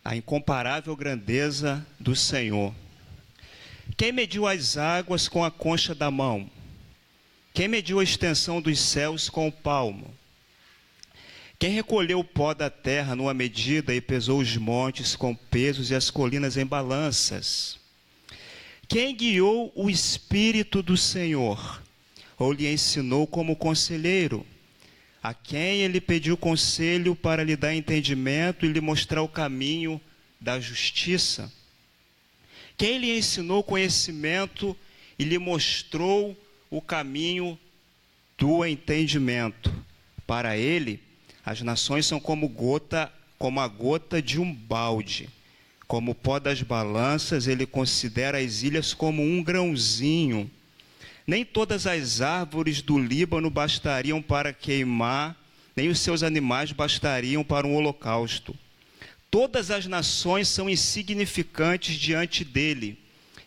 a incomparável grandeza do Senhor. Quem mediu as águas com a concha da mão? Quem mediu a extensão dos céus com o palmo? Quem recolheu o pó da terra numa medida e pesou os montes com pesos e as colinas em balanças? Quem guiou o Espírito do Senhor, ou lhe ensinou como conselheiro? A quem ele pediu conselho para lhe dar entendimento e lhe mostrar o caminho da justiça? Quem lhe ensinou conhecimento e lhe mostrou o caminho do entendimento? Para ele, as nações são como a gota de um balde. Como o pó das balanças, ele considera as ilhas como um grãozinho. Nem todas as árvores do Líbano bastariam para queimar, nem os seus animais bastariam para um holocausto. Todas as nações são insignificantes diante dele.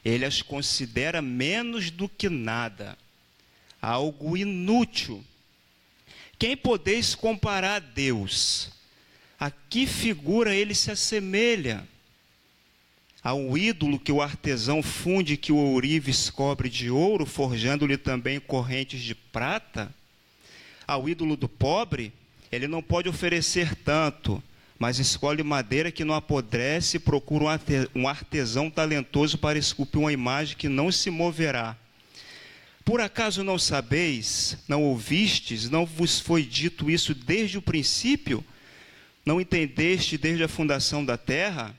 Ele as considera menos do que nada, algo inútil. Quem podeis comparar a Deus? A que figura ele se assemelha? A um ídolo que o artesão funde, que o ourives cobre de ouro, forjando-lhe também correntes de prata? Ao ídolo do pobre, ele não pode oferecer tanto, mas escolhe madeira que não apodrece e procura um artesão talentoso para esculpir uma imagem que não se moverá. Por acaso não sabeis, não ouvistes, não vos foi dito isso desde o princípio? Não entendeste desde a fundação da terra?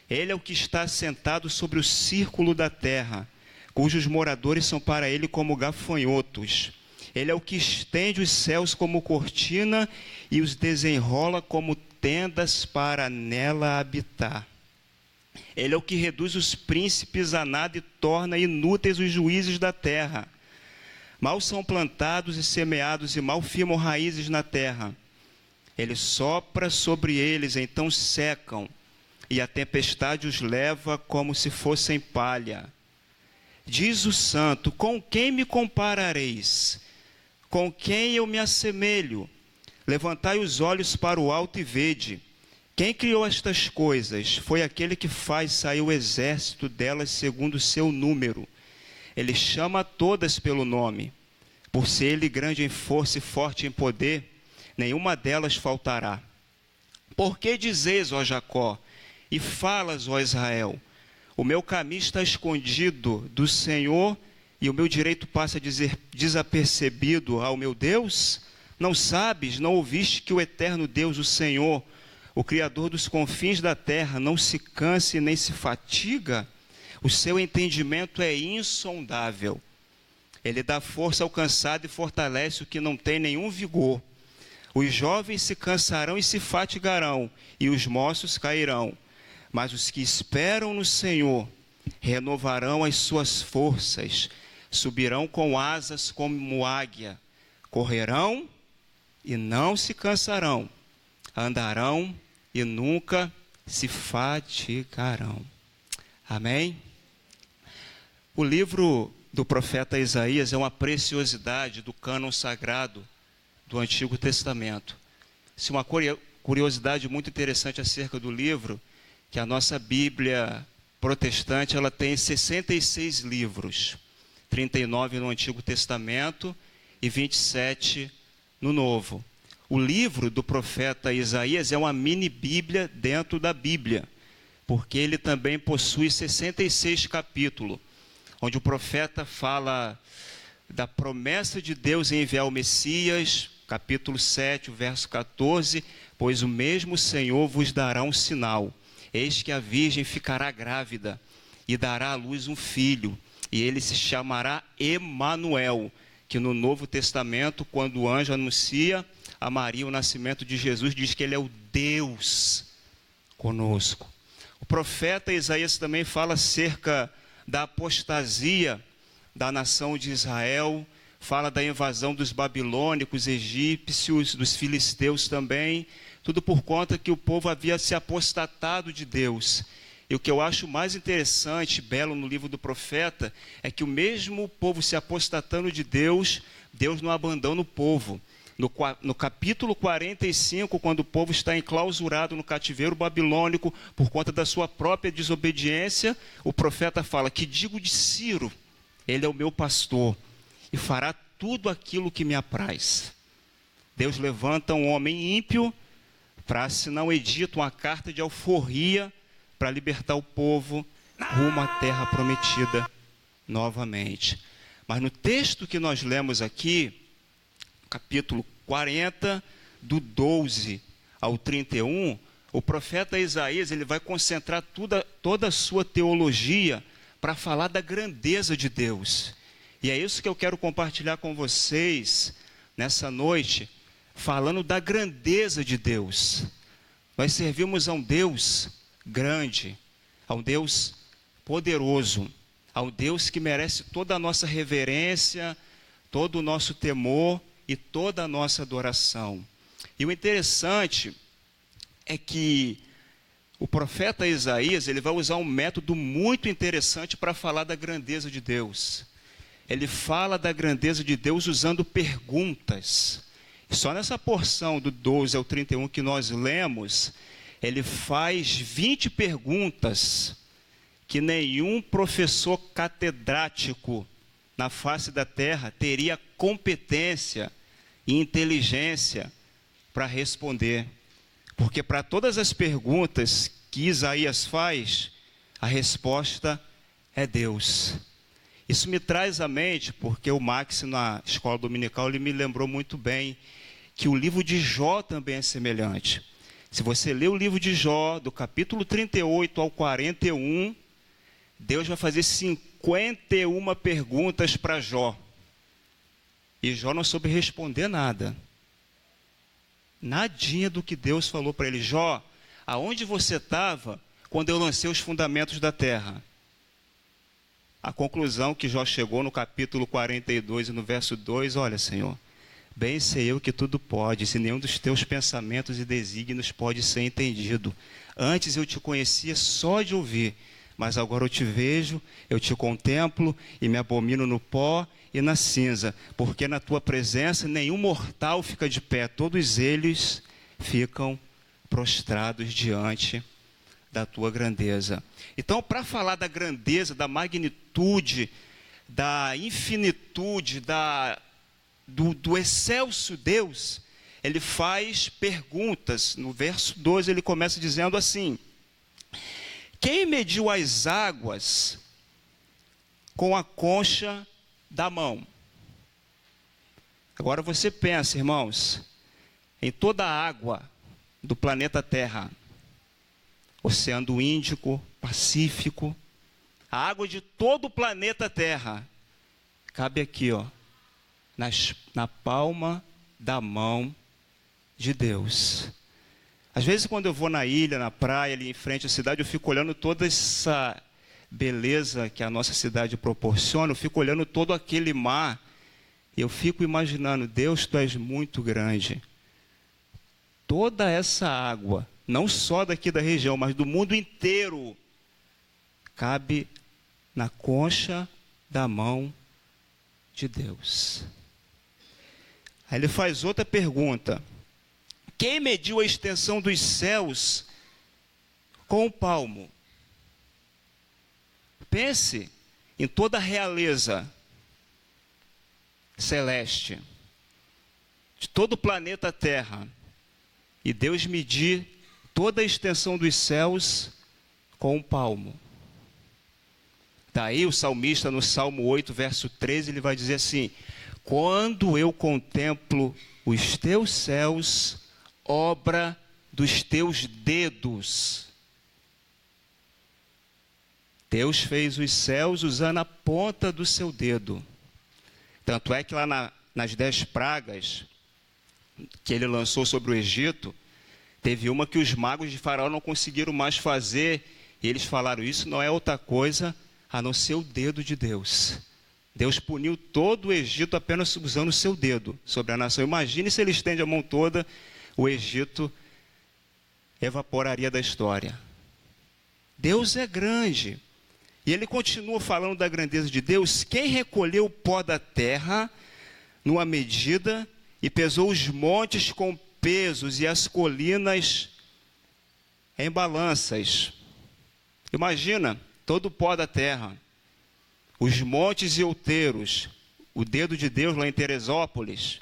Ele é o que está assentado sobre o círculo da terra, cujos moradores são para ele como gafanhotos. Ele é o que estende os céus como cortina e os desenrola como tendas para nela habitar. Ele é o que reduz os príncipes a nada e torna inúteis os juízes da terra. Mal são plantados e semeados e mal firmam raízes na terra. Ele sopra sobre eles, então secam, e a tempestade os leva como se fossem palha. Diz o santo: com quem me comparareis? Com quem eu me assemelho? Levantai os olhos para o alto e vede. Quem criou estas coisas? Foi aquele que faz sair o exército delas segundo o seu número. Ele chama todas pelo nome. Por ser ele grande em força e forte em poder, nenhuma delas faltará. Por que dizeis, ó Jacó, e falas, ó Israel, o meu caminho está escondido do Senhor e o meu direito passa a dizer desapercebido ao meu Deus? Não sabes, não ouviste que o eterno Deus, o Senhor, o Criador dos confins da terra, não se cansa e nem se fatiga? O seu entendimento é insondável. Ele dá força ao cansado e fortalece o que não tem nenhum vigor. Os jovens se cansarão e se fatigarão, e os moços cairão. Mas os que esperam no Senhor renovarão as suas forças, subirão com asas como águia, correrão e não se cansarão, andarão e nunca se fatigarão. Amém? O livro do profeta Isaías é uma preciosidade do cânon sagrado do Antigo Testamento. Isso é uma curiosidade muito interessante acerca do livro, que a nossa Bíblia protestante ela tem 66 livros, 39 no Antigo Testamento e 27 no Novo. O livro do profeta Isaías é uma mini Bíblia dentro da Bíblia, porque ele também possui 66 capítulos, onde o profeta fala da promessa de Deus em enviar o Messias, capítulo 7, verso 14, pois o mesmo Senhor vos dará um sinal. Eis que a virgem ficará grávida e dará à luz um filho, e ele se chamará Emanuel, que no Novo Testamento, quando o anjo anuncia a Maria o nascimento de Jesus, diz que ele é o Deus conosco. O profeta Isaías também fala acerca da apostasia da nação de Israel, fala da invasão dos babilônicos, egípcios, dos filisteus também, tudo por conta que o povo havia se apostatado de Deus. E o que eu acho mais interessante, belo no livro do profeta, é que o mesmo povo se apostatando de Deus, Deus não abandona o povo. No capítulo 45, quando o povo está enclausurado no cativeiro babilônico por conta da sua própria desobediência, o profeta fala: que digo de Ciro, ele é o meu pastor e fará tudo aquilo que me apraz. Deus levanta um homem ímpio para assinar um edito, uma carta de alforria, para libertar o povo rumo à terra prometida novamente. Mas no texto que nós lemos aqui, capítulo 40, do 12 ao 31, o profeta Isaías ele vai concentrar toda a sua teologia para falar da grandeza de Deus. E é isso que eu quero compartilhar com vocês nessa noite, falando da grandeza de Deus. Nós servimos a um Deus grande, a um Deus poderoso, a um Deus que merece toda a nossa reverência, todo o nosso temor e toda a nossa adoração. E o interessante é que o profeta Isaías ele vai usar um método muito interessante para falar da grandeza de Deus. Ele fala da grandeza de Deus usando perguntas. Só nessa porção do 12 ao 31 que nós lemos, ele faz 20 perguntas que nenhum professor catedrático na face da terra teria competência e inteligência para responder. Porque para todas as perguntas que Isaías faz, a resposta é Deus. Isso me traz à mente, porque o Max na escola dominical ele me lembrou muito bem que o livro de Jó também é semelhante. Se você ler o livro de Jó, do capítulo 38 ao 41, Deus vai fazer 51 perguntas para Jó. E Jó não soube responder nada. Nadinha do que Deus falou para ele. Jó, aonde você estava quando eu lancei os fundamentos da terra? A conclusão que Jó chegou no capítulo 42 e no verso 2, olha, Senhor, bem sei eu que tudo pode, se nenhum dos teus pensamentos e desígnios pode ser entendido. Antes eu te conhecia só de ouvir, mas agora eu te vejo, eu te contemplo e me abomino no pó e na cinza, porque na tua presença nenhum mortal fica de pé, todos eles ficam prostrados diante da tua grandeza. Então, para falar da grandeza, da magnitude, da infinitude, do excelso Deus, ele faz perguntas. No verso 12 ele começa dizendo assim: quem mediu as águas com a concha da mão? Agora você pensa, irmãos, em toda a água do planeta Terra, Oceano Índico, Pacífico, a água de todo o planeta Terra, cabe aqui, ó, na palma da mão de Deus. Às vezes quando eu vou na ilha, na praia, ali em frente à cidade, eu fico olhando toda essa beleza que a nossa cidade proporciona, eu fico olhando todo aquele mar, e eu fico imaginando, Deus, tu és muito grande. Toda essa água, não só daqui da região, mas do mundo inteiro, cabe na concha da mão de Deus. Aí ele faz outra pergunta: quem mediu a extensão dos céus com o palmo? Pense em toda a realeza celeste, de todo o planeta Terra, e Deus medir toda a extensão dos céus com um palmo. Daí o salmista no Salmo 8, verso 13, ele vai dizer assim: quando eu contemplo os teus céus, obra dos teus dedos. Deus fez os céus usando a ponta do seu dedo. Tanto é que lá nas 10 pragas que ele lançou sobre o Egito, teve uma que os magos de Faraó não conseguiram mais fazer, e eles falaram: isso não é outra coisa a não ser o dedo de Deus. Deus puniu todo o Egito apenas usando o seu dedo sobre a nação. Imagine se ele estende a mão toda, o Egito evaporaria da história. Deus é grande. E ele continua falando da grandeza de Deus. Quem recolheu o pó da terra numa medida e pesou os montes com pesos e as colinas em balanças. Imagina todo o pó da terra, os montes e outeiros, o dedo de Deus lá em Teresópolis,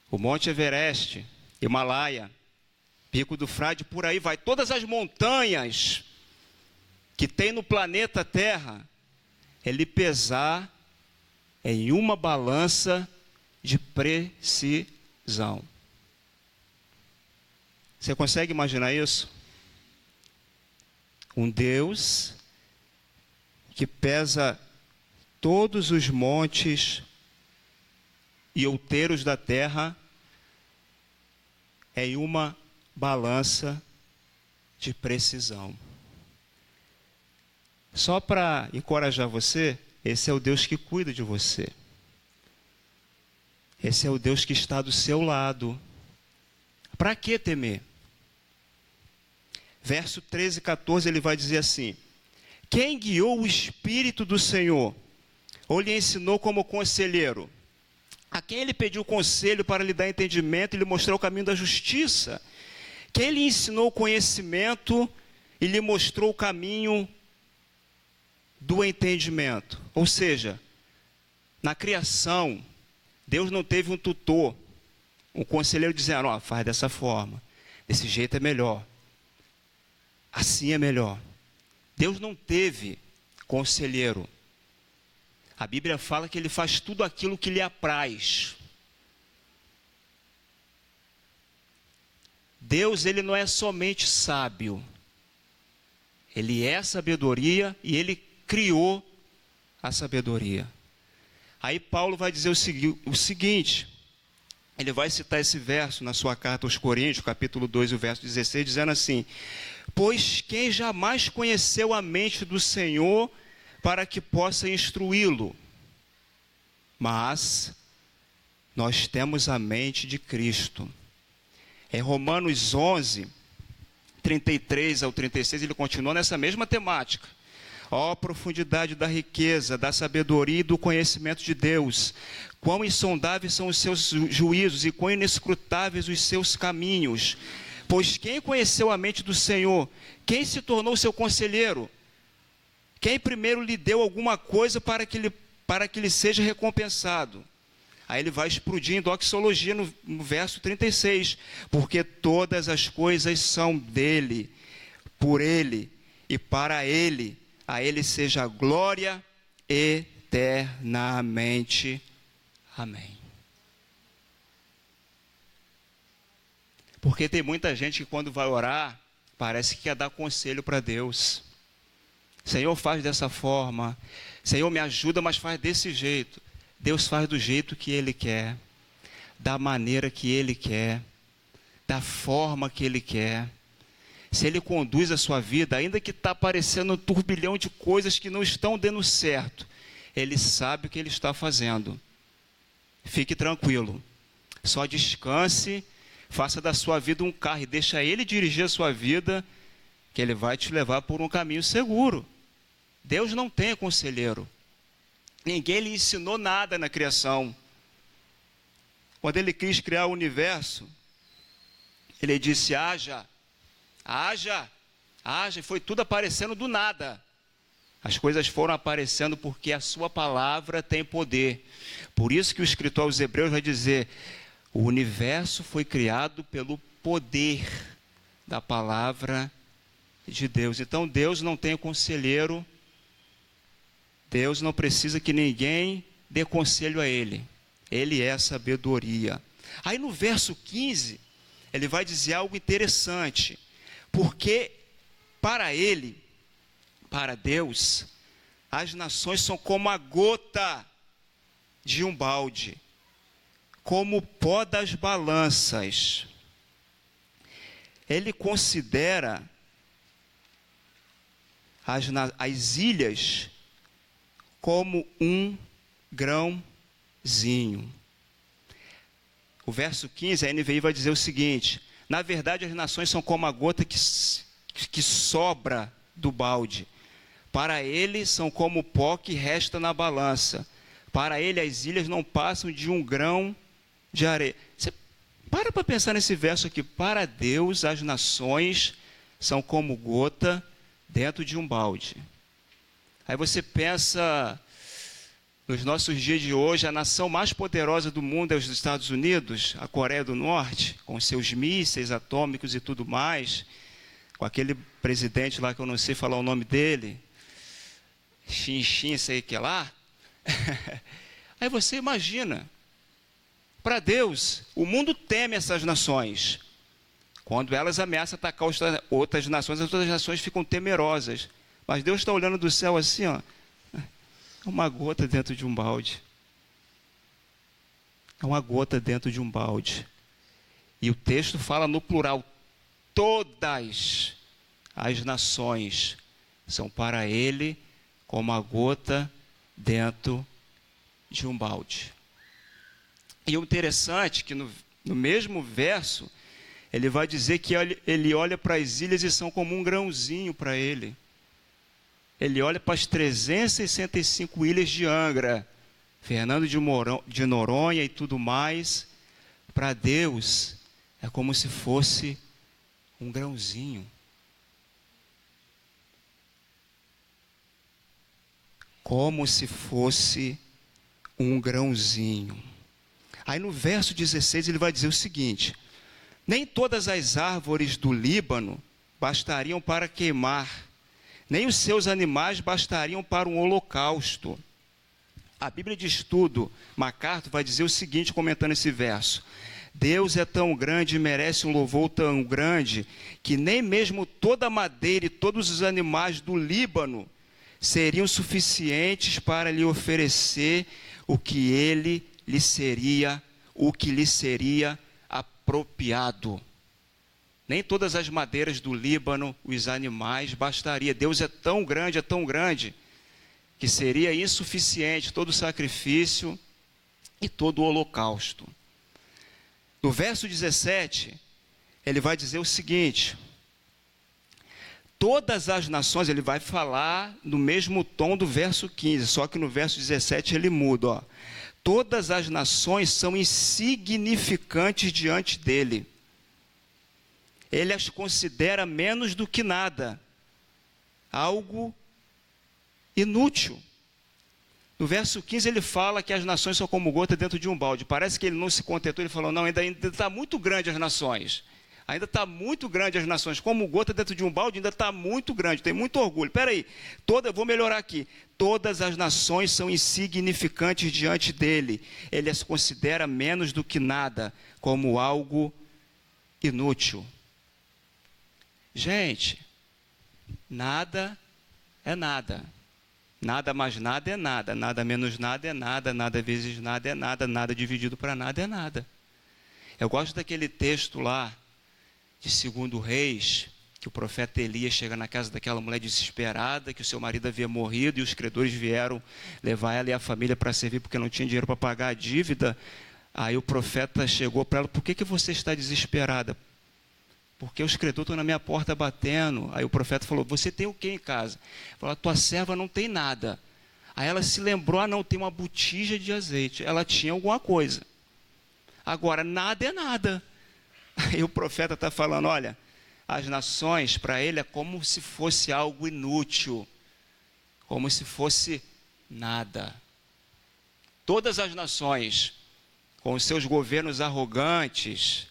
o Monte Everest, Himalaia, Pico do Frade, por aí vai. Todas as montanhas que tem no planeta Terra, ele pesar em uma balança de precisão. Você consegue imaginar isso? Um Deus que pesa todos os montes e outeiros da terra em uma balança de precisão. Só para encorajar você, esse é o Deus que cuida de você. Esse é o Deus que está do seu lado. Para que temer? Verso 13 e 14, ele vai dizer assim: quem guiou o Espírito do Senhor, ou lhe ensinou como conselheiro? A quem ele pediu conselho para lhe dar entendimento e lhe mostrar o caminho da justiça? Quem lhe ensinou conhecimento e lhe mostrou o caminho do entendimento? Ou seja, na criação, Deus não teve um tutor, um conselheiro dizendo, ó, faz dessa forma, desse jeito é melhor, assim é melhor. Deus não teve conselheiro. A Bíblia fala que ele faz tudo aquilo que lhe apraz. Deus, ele não é somente sábio. Ele é sabedoria e ele criou a sabedoria. Aí Paulo vai dizer o seguinte, ele vai citar esse verso na sua carta aos Coríntios, capítulo 2, o verso 16, dizendo assim: pois quem jamais conheceu a mente do Senhor para que possa instruí-lo? Mas nós temos a mente de Cristo. Em Romanos 11, 33 ao 36, ele continua nessa mesma temática. Ó profundidade da riqueza, da sabedoria e do conhecimento de Deus, quão insondáveis são os seus juízos e quão inescrutáveis os seus caminhos. Pois quem conheceu a mente do Senhor? Quem se tornou seu conselheiro? Quem primeiro lhe deu alguma coisa para que ele seja recompensado? Aí ele vai explodir em doxologia no verso 36. Porque todas as coisas são dele, por ele e para ele. A ele seja a glória eternamente. Amém. Porque tem muita gente que quando vai orar, parece que quer dar conselho para Deus. Senhor, faz dessa forma. Senhor, me ajuda, mas faz desse jeito. Deus faz do jeito que Ele quer, da maneira que Ele quer, da forma que Ele quer. Se Ele conduz a sua vida, ainda que está aparecendo um turbilhão de coisas que não estão dando certo, Ele sabe o que Ele está fazendo. Fique tranquilo. Só descanse, faça da sua vida um carro e deixa Ele dirigir a sua vida, que Ele vai te levar por um caminho seguro. Deus não tem conselheiro. Ninguém lhe ensinou nada na criação. Quando Ele quis criar o universo, Ele disse, haja, haja, haja, e foi tudo aparecendo do nada. As coisas foram aparecendo porque a sua palavra tem poder. Por isso que o escritor aos Hebreus vai dizer, o universo foi criado pelo poder da palavra de Deus. Então Deus não tem conselheiro, Deus não precisa que ninguém dê conselho a Ele. Ele é a sabedoria. Aí no verso 15, ele vai dizer algo interessante. Porque para Ele, para Deus, as nações são como a gota de um balde, como o pó das balanças. Ele considera as ilhas como um grãozinho. O verso 15, a NVI vai dizer o seguinte, na verdade as nações são como a gota que sobra do balde. Para ele são como o pó que resta na balança. Para ele as ilhas não passam de um grão de areia. Você para pensar nesse verso aqui. Para Deus, as nações são como gota dentro de um balde. Aí você pensa, nos nossos dias de hoje, a nação mais poderosa do mundo é os Estados Unidos, a Coreia do Norte, com seus mísseis atômicos e tudo mais, com aquele presidente lá que eu não sei falar o nome dele, Xin, sei que lá. Aí você imagina, para Deus, o mundo teme essas nações. Quando elas ameaçam atacar outras nações, as outras nações ficam temerosas. Mas Deus está olhando do céu assim, ó, é uma gota dentro de um balde. É uma gota dentro de um balde. E o texto fala no plural, todas as nações são para ele como a gota dentro de um balde. E o interessante é que no mesmo verso, ele vai dizer que ele olha para as ilhas e são como um grãozinho para ele. Ele olha para as 365 ilhas de Angra, Fernando de Noronha e tudo mais. Para Deus, é como se fosse um grãozinho. Como se fosse um grãozinho. Aí no verso 16 ele vai dizer o seguinte: nem todas as árvores do Líbano bastariam para queimar, nem os seus animais bastariam para um holocausto. A Bíblia de Estudo, MacArthur, vai dizer o seguinte, comentando esse verso: Deus é tão grande e merece um louvor tão grande, que nem mesmo toda a madeira e todos os animais do Líbano seriam suficientes para lhe oferecer o que lhe seria apropriado. Nem todas as madeiras do Líbano, os animais, bastaria. Deus é tão grande, que seria insuficiente todo o sacrifício e todo o holocausto. No verso 17, ele vai dizer o seguinte: todas as nações, ele vai falar no mesmo tom do verso 15, só que no verso 17 ele muda, ó. Todas as nações são insignificantes diante dele. Ele as considera menos do que nada, algo inútil. No verso 15 ele fala que as nações são como gota dentro de um balde. Parece que ele não se contentou, ele falou, não, ainda está muito grande as nações. Ainda está muito grande as nações, como gota dentro de um balde, ainda está muito grande, tem muito orgulho. Espera aí, vou melhorar aqui. Todas as nações são insignificantes diante dele. Ele as considera menos do que nada, como algo inútil. Gente, nada é nada. Nada mais nada é nada. Nada menos nada é nada. Nada vezes nada é nada. Nada dividido para nada é nada. Eu gosto daquele texto lá, de 2 Reis, que o profeta Elias chega na casa daquela mulher desesperada, que o seu marido havia morrido e os credores vieram levar ela e a família para servir porque não tinha dinheiro para pagar a dívida. Aí o profeta chegou para ela: por que você está desesperada? Porque os credores estão na minha porta batendo. Aí o profeta falou: você tem o que em casa? Falou: a tua serva não tem nada. Aí ela se lembrou: não, tem uma botija de azeite. Ela tinha alguma coisa. Agora, nada é nada. Aí o profeta está falando: olha, as nações, para ele, é como se fosse algo inútil, como se fosse nada. Todas as nações, com os seus governos arrogantes,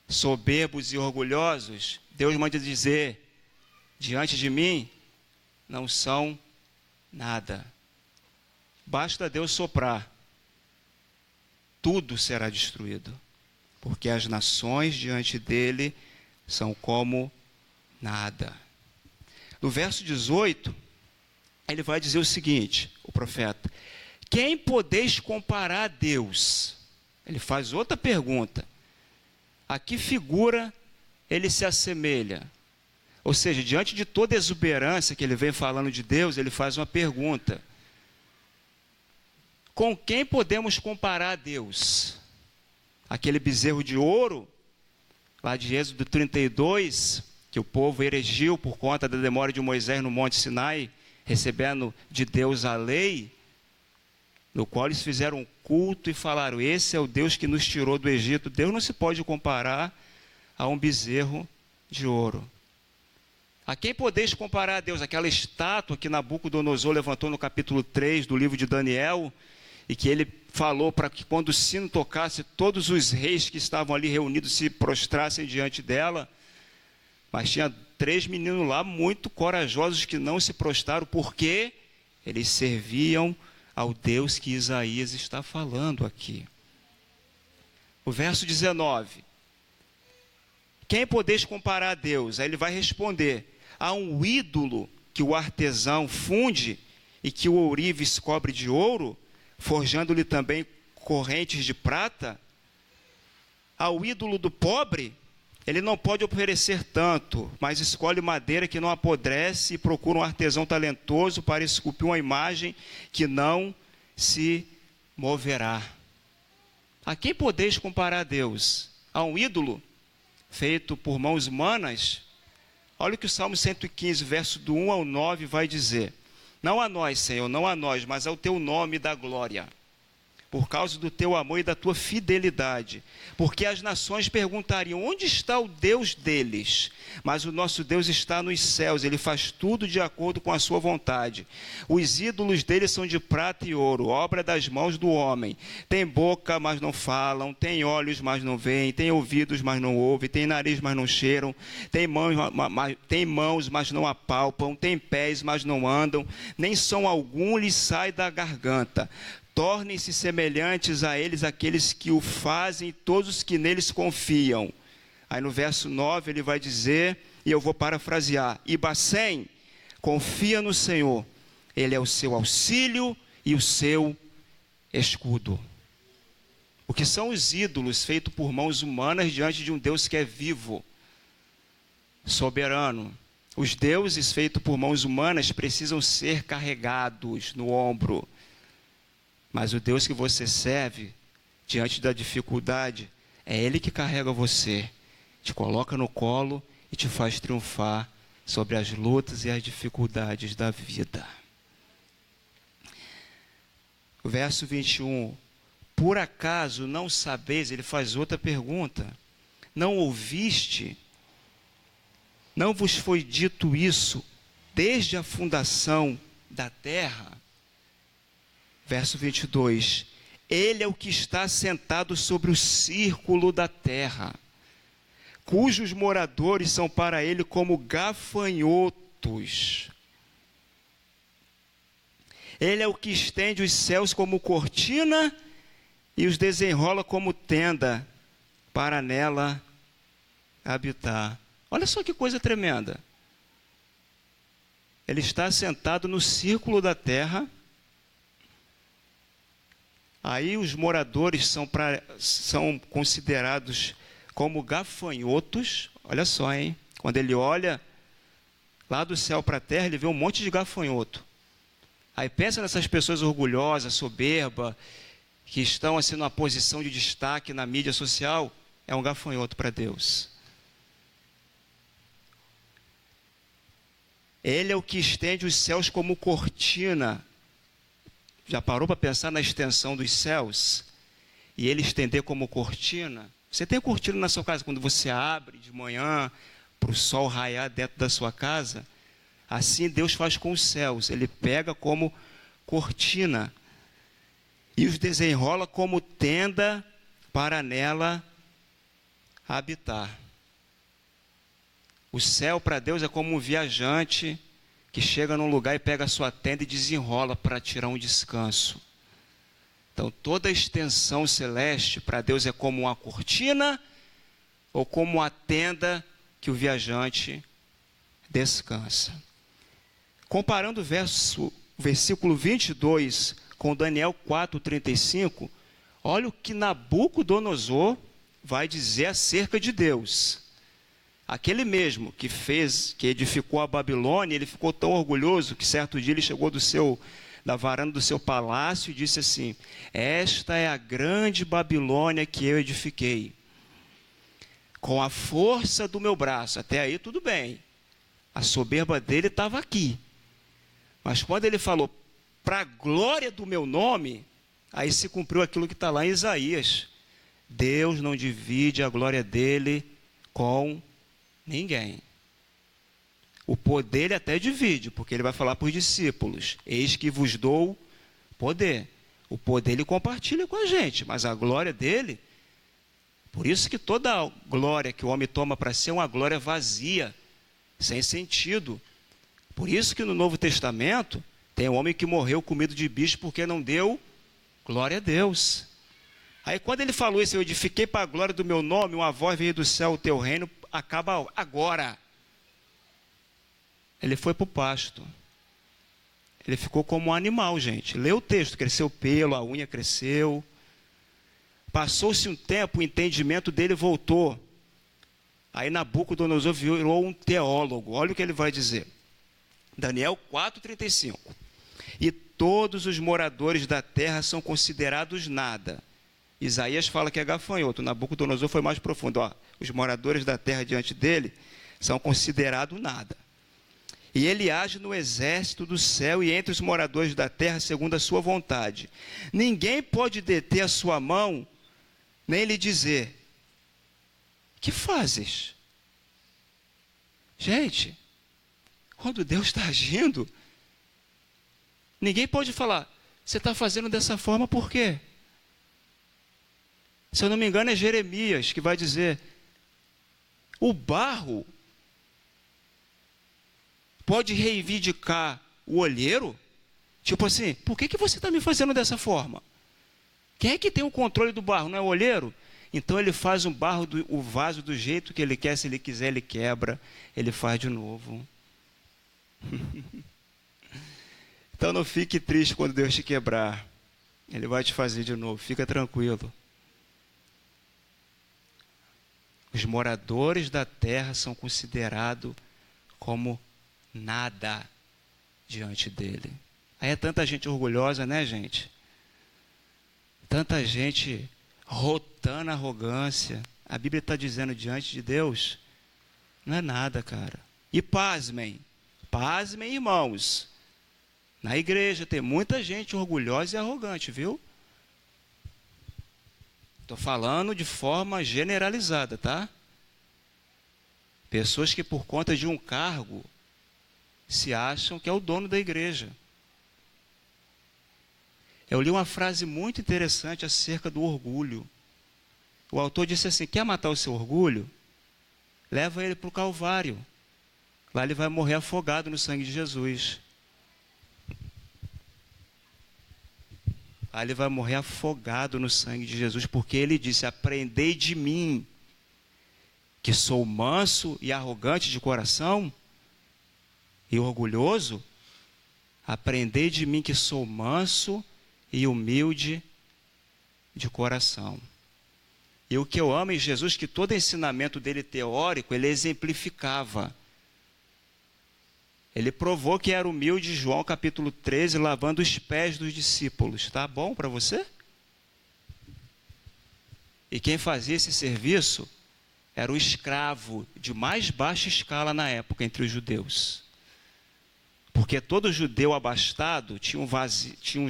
soberbos e orgulhosos, Deus manda dizer: diante de mim, não são nada. Basta Deus soprar, tudo será destruído. Porque as nações diante dele são como nada. No verso 18, ele vai dizer o seguinte, o profeta: quem podeis comparar a Deus? Ele faz outra pergunta. A que figura ele se assemelha? Ou seja, diante de toda a exuberância que ele vem falando de Deus, ele faz uma pergunta: com quem podemos comparar a Deus? Aquele bezerro de ouro, lá de Êxodo 32, que o povo erigiu por conta da demora de Moisés no Monte Sinai, recebendo de Deus a lei. no qual eles fizeram um culto e falaram: esse é o Deus que nos tirou do Egito. Deus não se pode comparar a um bezerro de ouro. A quem podeis comparar a Deus? Aquela estátua que Nabucodonosor levantou no capítulo 3 do livro de Daniel, e que ele falou para que quando o sino tocasse, todos os reis que estavam ali reunidos se prostrassem diante dela. Mas tinha 3 meninos lá muito corajosos que não se prostraram, porque eles serviam ao Deus que Isaías está falando aqui. O verso 19. Quem podeis comparar a Deus? Aí ele vai responder: há um ídolo que o artesão funde e que o ourives cobre de ouro, forjando-lhe também correntes de prata? Ao ídolo do pobre, ele não pode oferecer tanto, mas escolhe madeira que não apodrece e procura um artesão talentoso para esculpir uma imagem que não se moverá. A quem podeis comparar a Deus? A um ídolo feito por mãos humanas? Olha o que o Salmo 115, verso do 1 ao 9 vai dizer: não a nós, Senhor, não a nós, mas ao teu nome da glória, por causa do teu amor e da tua fidelidade. Porque as nações perguntariam: onde está o Deus deles? Mas o nosso Deus está nos céus, ele faz tudo de acordo com a sua vontade. Os ídolos deles são de prata e ouro, obra das mãos do homem. Tem boca, mas não falam, tem olhos, mas não veem, tem ouvidos, mas não ouvem, tem nariz, mas não cheiram, tem mãos, mas não apalpam, tem pés, mas não andam, nem som algum lhes sai da garganta. Tornem-se semelhantes a eles aqueles que o fazem, todos os que neles confiam. Aí no verso 9 ele vai dizer, e eu vou parafrasear: e Bacém confia no Senhor, ele é o seu auxílio e o seu escudo. O que são os ídolos feitos por mãos humanas diante de um Deus que é vivo, soberano? Os deuses feitos por mãos humanas precisam ser carregados no ombro. Mas o Deus que você serve, diante da dificuldade, é Ele que carrega você, te coloca no colo e te faz triunfar sobre as lutas e as dificuldades da vida. O verso 21, por acaso não sabeis, ele faz outra pergunta: não ouviste? Não vos foi dito isso desde a fundação da terra? Verso 22, ele é o que está sentado sobre o círculo da terra, cujos moradores são para ele como gafanhotos. Ele é o que estende os céus como cortina e os desenrola como tenda para nela habitar. Olha só que coisa tremenda. Ele está sentado no círculo da terra. Aí os moradores são considerados como gafanhotos. Olha só, hein? Quando ele olha lá do céu para a terra, ele vê um monte de gafanhoto. Aí pensa nessas pessoas orgulhosas, soberbas, que estão assim numa posição de destaque na mídia social. É um gafanhoto para Deus. Ele é o que estende os céus como cortina. Já parou para pensar na extensão dos céus? E ele estender como cortina? Você tem cortina na sua casa, quando você abre de manhã para o sol raiar dentro da sua casa? Assim Deus faz com os céus. Ele pega como cortina e os desenrola como tenda para nela habitar. O céu para Deus é como um viajante que chega num lugar e pega a sua tenda e desenrola para tirar um descanso. Então, toda a extensão celeste para Deus é como uma cortina ou como uma tenda que o viajante descansa. Comparando o versículo 22 com Daniel 4:35, olha o que Nabucodonosor vai dizer acerca de Deus. Aquele mesmo que edificou a Babilônia, ele ficou tão orgulhoso que certo dia ele chegou da varanda do seu palácio e disse assim: esta é a grande Babilônia que eu edifiquei, com a força do meu braço. Até aí tudo bem, a soberba dele estava aqui. Mas quando ele falou, para a glória do meu nome, Aí se cumpriu aquilo que está lá em Isaías. Deus não divide a glória dele com ninguém. O poder ele até divide, porque ele vai falar para os discípulos: eis que vos dou poder. O poder ele compartilha com a gente, mas a glória dele, por isso que toda a glória que o homem toma para si é uma glória vazia, sem sentido. Por isso que no Novo Testamento tem um homem que morreu com medo de bicho porque não deu glória a Deus. Aí quando ele falou isso: eu edifiquei para a glória do meu nome, uma voz veio do céu, o teu reino acaba agora. Ele foi para o pasto. Ele ficou como um animal, gente. Lê o texto: cresceu pelo, a unha cresceu. Passou-se um tempo, o entendimento dele voltou. Aí Nabucodonosor virou um teólogo. Olha o que ele vai dizer. Daniel 4,35. E todos os moradores da terra são considerados nada. Isaías fala que é gafanhoto. Nabucodonosor foi mais profundo. Ó, os moradores da terra diante dele são considerados nada. E ele age no exército do céu e entre os moradores da terra segundo a sua vontade. Ninguém pode deter a sua mão, nem lhe dizer: que fazes? Gente, quando Deus está agindo, ninguém pode falar: você está fazendo dessa forma por quê? Se eu não me engano é Jeremias que vai dizer: o barro pode reivindicar o olheiro? Tipo assim, por que você está me fazendo dessa forma? Quem é que tem o controle do barro? Não é o olheiro? Então ele faz o vaso do jeito que ele quer. Se ele quiser, ele quebra. Ele faz de novo. Então não fique triste quando Deus te quebrar. Ele vai te fazer de novo. Fica tranquilo. Os moradores da terra são considerados como nada diante dele. Aí é tanta gente orgulhosa, né, gente? Tanta gente rotando arrogância. A Bíblia está dizendo: diante de Deus não é nada, cara. E pasmem, irmãos, na igreja tem muita gente orgulhosa e arrogante, viu? Estou falando de forma generalizada, tá? Pessoas que por conta de um cargo se acham que é o dono da igreja. Eu li uma frase muito interessante acerca do orgulho. O autor disse assim: quer matar o seu orgulho? Leva ele para o Calvário. Lá ele vai morrer afogado no sangue de Jesus. Lá ele vai morrer afogado no sangue de Jesus, porque ele disse: aprendei de mim, que sou manso e arrogante de coração e orgulhoso. Aprendei de mim, que sou manso e humilde de coração. E o que eu amo em Jesus, que todo ensinamento dele teórico, ele exemplificava. Ele provou que era humilde, João capítulo 13, lavando os pés dos discípulos. Tá bom para você? E quem fazia esse serviço era o escravo de mais baixa escala na época entre os judeus. Porque todo judeu abastado tinha um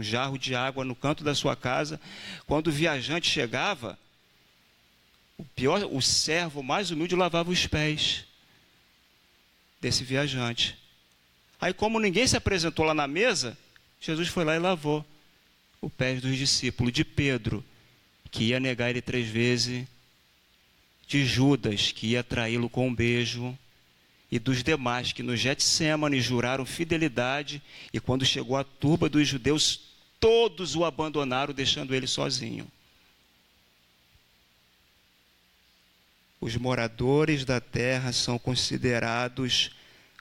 jarro de água no canto da sua casa. Quando o viajante chegava, o servo mais humilde lavava os pés desse viajante. Aí, como ninguém se apresentou lá na mesa, Jesus foi lá e lavou os pés dos discípulos, de Pedro, que ia negar ele 3 vezes, de Judas, que ia traí-lo com um beijo, e dos demais que no Getsêmani juraram fidelidade, e quando chegou a turba dos judeus, todos o abandonaram, deixando ele sozinho. Os moradores da terra são considerados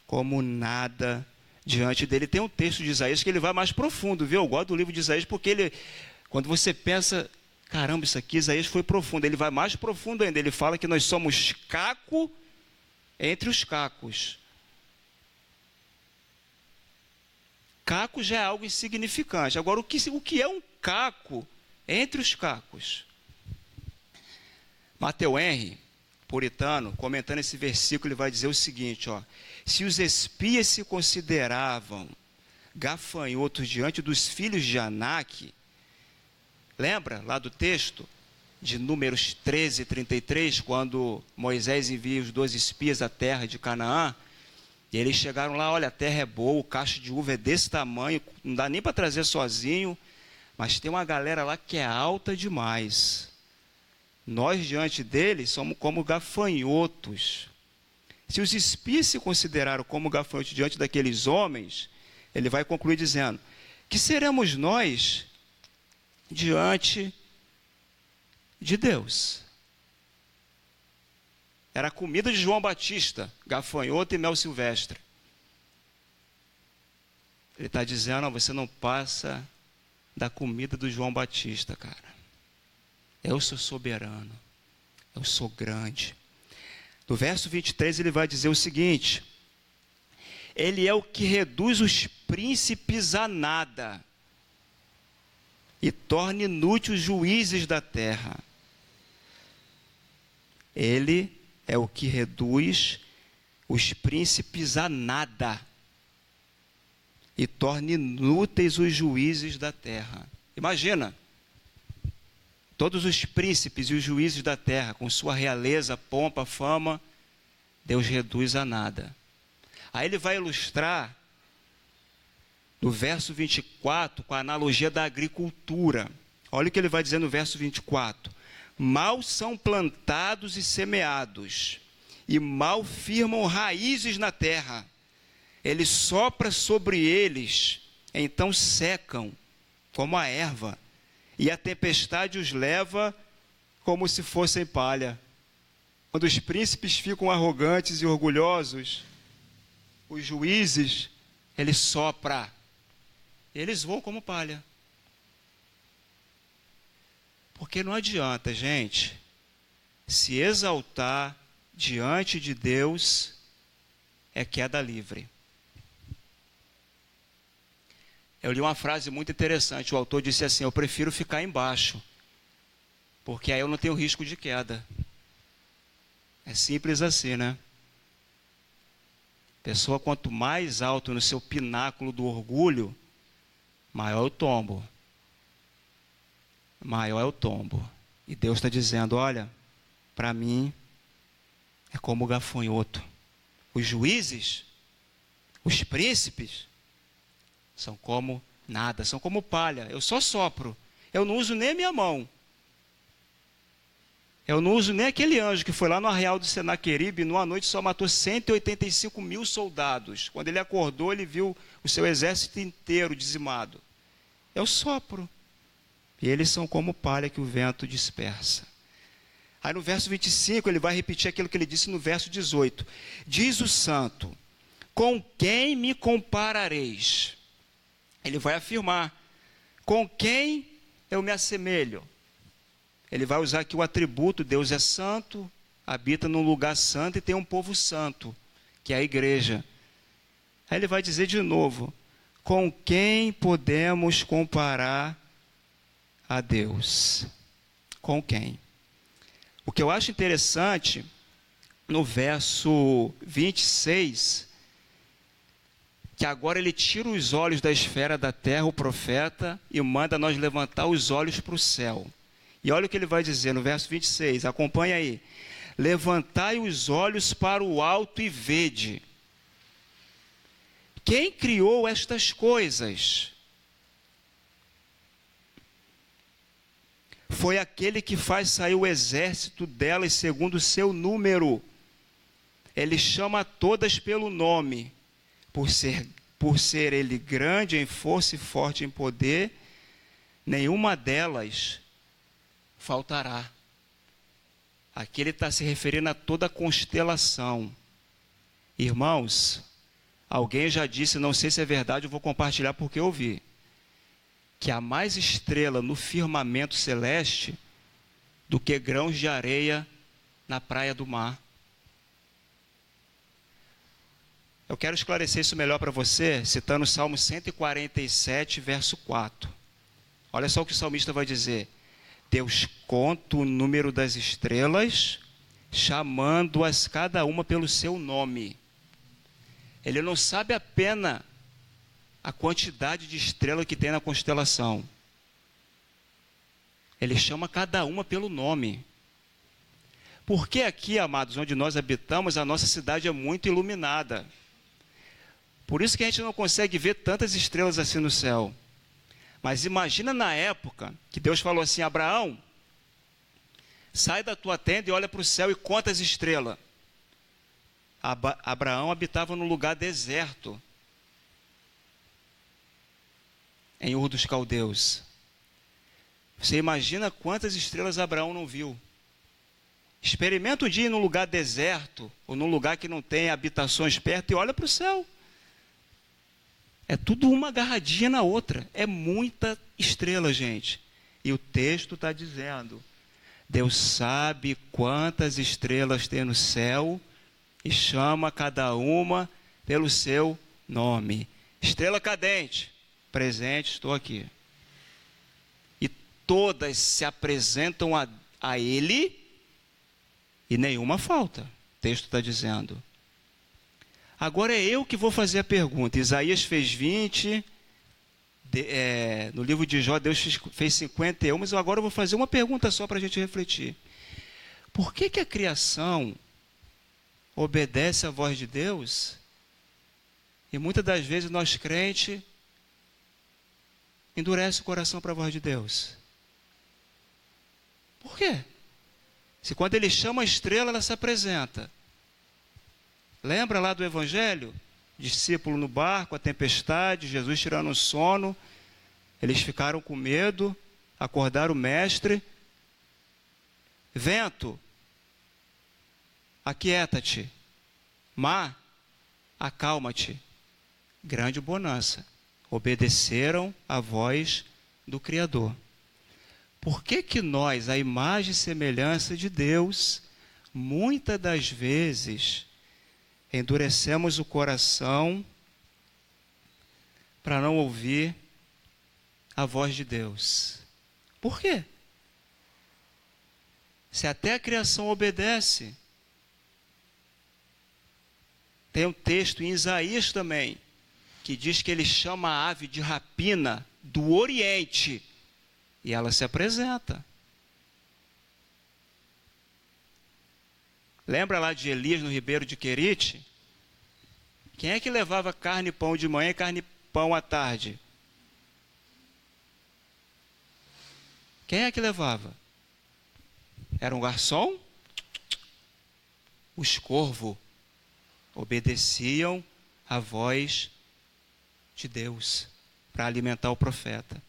como nada diante dele. Tem um texto de Isaías que ele vai mais profundo, viu? Eu gosto do livro de Isaías porque ele, quando você pensa, caramba, isso aqui, Isaías foi profundo. Ele vai mais profundo ainda. Ele fala que nós somos caco entre os cacos. Caco já é algo insignificante. Agora, o que é um caco entre os cacos? Matthew Henry, puritano, comentando esse versículo, ele vai dizer o seguinte, ó: se os espias se consideravam gafanhotos diante dos filhos de Anak. Lembra lá do texto de Números 13, 33, quando Moisés envia os 12 espias à terra de Canaã, e eles chegaram lá, olha, a terra é boa, o cacho de uva é desse tamanho, não dá nem para trazer sozinho, mas tem uma galera lá que é alta demais. Nós, diante deles, somos como gafanhotos. Se os espias se consideraram como gafanhotos diante daqueles homens, ele vai concluir dizendo, que seremos nós diante de Deus? Era a comida de João Batista, gafanhoto e mel silvestre. Ele está dizendo, você não passa da comida do João Batista, cara. Eu sou soberano, eu sou grande. No verso 23 ele vai dizer o seguinte, ele é o que reduz os príncipes a nada e torna inúteis os juízes da terra. Ele é o que reduz os príncipes a nada e torna inúteis os juízes da terra. Imagina, todos os príncipes e os juízes da terra, com sua realeza, pompa, fama, Deus reduz a nada. Aí ele vai ilustrar no verso 24 com a analogia da agricultura. Olha o que ele vai dizer no verso 24. Mal são plantados e semeados, e mal firmam raízes na terra. Ele sopra sobre eles, então secam, como a erva, e a tempestade os leva como se fossem palha. Quando os príncipes ficam arrogantes e orgulhosos, os juízes, ele sopra, eles voam como palha. Porque não adianta, gente, se exaltar diante de Deus é queda livre. Eu li uma frase muito interessante, o autor disse assim, eu prefiro ficar embaixo, porque aí eu não tenho risco de queda. É simples assim, né? Pessoa, quanto mais alto no seu pináculo do orgulho, maior é o tombo. Maior é o tombo. E Deus está dizendo, olha, para mim é como o gafanhoto. Os juízes, os príncipes, são como nada, são como palha. Eu só sopro, eu não uso nem a minha mão. Eu não uso nem aquele anjo que foi lá no arraial do Senaqueribe, numa noite só matou 185 mil soldados. Quando ele acordou, ele viu o seu exército inteiro dizimado. Eu sopro. E eles são como palha que o vento dispersa. Aí no verso 25, ele vai repetir aquilo que ele disse no verso 18. Diz o santo, com quem me comparareis? Ele vai afirmar, com quem eu me assemelho? Ele vai usar aqui o atributo, Deus é santo, habita num lugar santo e tem um povo santo, que é a igreja. Aí ele vai dizer de novo, com quem podemos comparar a Deus? Com quem? O que eu acho interessante, no verso 26, que agora ele tira os olhos da esfera da terra, o profeta, e manda nós levantar os olhos para o céu. E olha o que ele vai dizer no verso 26, acompanha aí. Levantai os olhos para o alto e vede. Quem criou estas coisas? Foi aquele que faz sair o exército delas segundo o seu número. Ele chama todas pelo nome, por ser ele grande em força e forte em poder, nenhuma delas faltará. Aqui ele está se referindo a toda a constelação. Irmãos, alguém já disse, não sei se é verdade, eu vou compartilhar porque eu ouvi, que há mais estrela no firmamento celeste do que grãos de areia na praia do mar. Eu quero esclarecer isso melhor para você, citando o Salmo 147, verso 4. Olha só o que o salmista vai dizer. Deus conta o número das estrelas, chamando-as cada uma pelo seu nome. Ele não sabe apenas a quantidade de estrelas que tem na constelação. Ele chama cada uma pelo nome. Porque aqui, amados, onde nós habitamos, a nossa cidade é muito iluminada. Por isso que a gente não consegue ver tantas estrelas assim no céu. Mas imagina na época que Deus falou assim: Abraão, sai da tua tenda e olha para o céu e conta as estrelas. Abraão habitava num lugar deserto, em Ur dos Caldeus. Você imagina quantas estrelas Abraão não viu? Experimenta um dia ir num lugar deserto, ou num lugar que não tem habitações perto, e olha para o céu. É tudo uma agarradinha na outra. É muita estrela, gente. E o texto está dizendo: Deus sabe quantas estrelas tem no céu e chama cada uma pelo seu nome. Estrela cadente, presente, estou aqui. E todas se apresentam a Ele e nenhuma falta. O texto está dizendo. Agora é eu que vou fazer a pergunta. Isaías fez 20, no livro de Jó Deus fez 51, mas agora eu vou fazer uma pergunta só para a gente refletir. Por que a criação obedece à voz de Deus e muitas das vezes nós crentes endurece o coração para a voz de Deus? Por quê? Se quando Ele chama a estrela, ela se apresenta. Lembra lá do Evangelho? Discípulo no barco, a tempestade, Jesus tirando o sono. Eles ficaram com medo, acordaram o mestre. Vento, aquieta-te. Mar, acalma-te. Grande bonança. Obedeceram à voz do Criador. Por que nós, a imagem e semelhança de Deus, muitas das vezes endurecemos o coração para não ouvir a voz de Deus? Por quê? Se até a criação obedece. Tem um texto em Isaías também, que diz que ele chama a ave de rapina do Oriente, e ela se apresenta. Lembra lá de Elias no ribeiro de Querite? Quem é que levava carne e pão de manhã e carne e pão à tarde? Quem é que levava? Era um garçom? Os corvos obedeciam à voz de Deus para alimentar o profeta.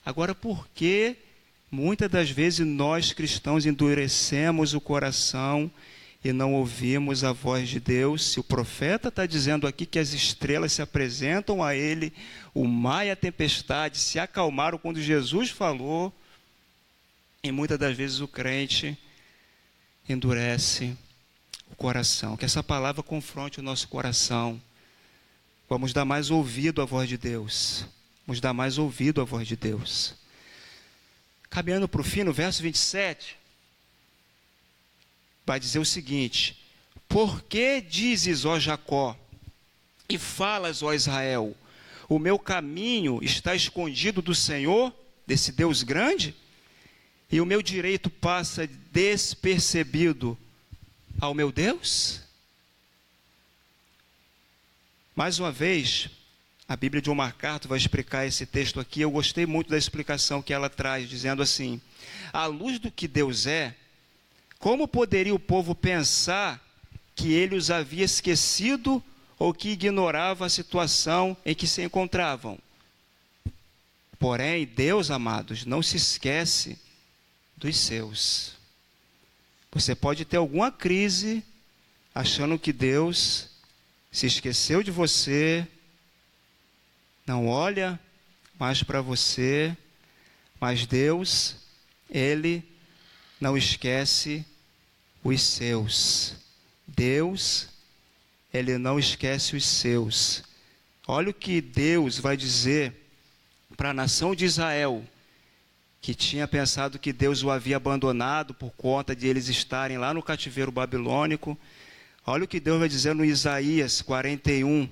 Agora, por que muitas das vezes nós cristãos endurecemos o coração e não ouvimos a voz de Deus? Se o profeta está dizendo aqui que as estrelas se apresentam a ele, o mar e a tempestade se acalmaram quando Jesus falou, e muitas das vezes o crente endurece o coração. Que essa palavra confronte o nosso coração. Vamos dar mais ouvido à voz de Deus. Vamos dar mais ouvido à voz de Deus. Caminhando para o fim, no verso 27, vai dizer o seguinte: por que dizes, ó Jacó, e falas, ó Israel, o meu caminho está escondido do Senhor, desse Deus grande, e o meu direito passa despercebido ao meu Deus? Mais uma vez, a Bíblia de John MacArthur vai explicar esse texto aqui. Eu gostei muito da explicação que ela traz, dizendo assim: à luz do que Deus é, como poderia o povo pensar que ele os havia esquecido ou que ignorava a situação em que se encontravam? Porém, Deus, amados, não se esquece dos seus. Você pode ter alguma crise achando que Deus se esqueceu de você, não olha mais para você, mas Deus, Ele não esquece os seus. Deus, Ele não esquece os seus. Olha o que Deus vai dizer para a nação de Israel, que tinha pensado que Deus o havia abandonado por conta de eles estarem lá no cativeiro babilônico. Olha o que Deus vai dizer no Isaías 41,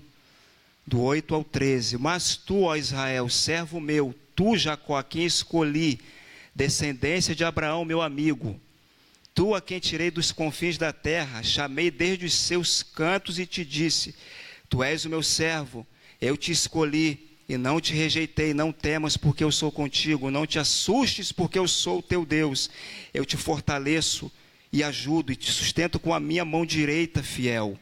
do 8 ao 13. Mas tu, ó Israel, servo meu, tu, Jacó, a quem escolhi, descendência de Abraão, meu amigo, tu a quem tirei dos confins da terra, chamei desde os seus cantos e te disse, tu és o meu servo, eu te escolhi e não te rejeitei, não temas porque eu sou contigo, não te assustes porque eu sou o teu Deus, eu te fortaleço e ajudo e te sustento com a minha mão direita fiel.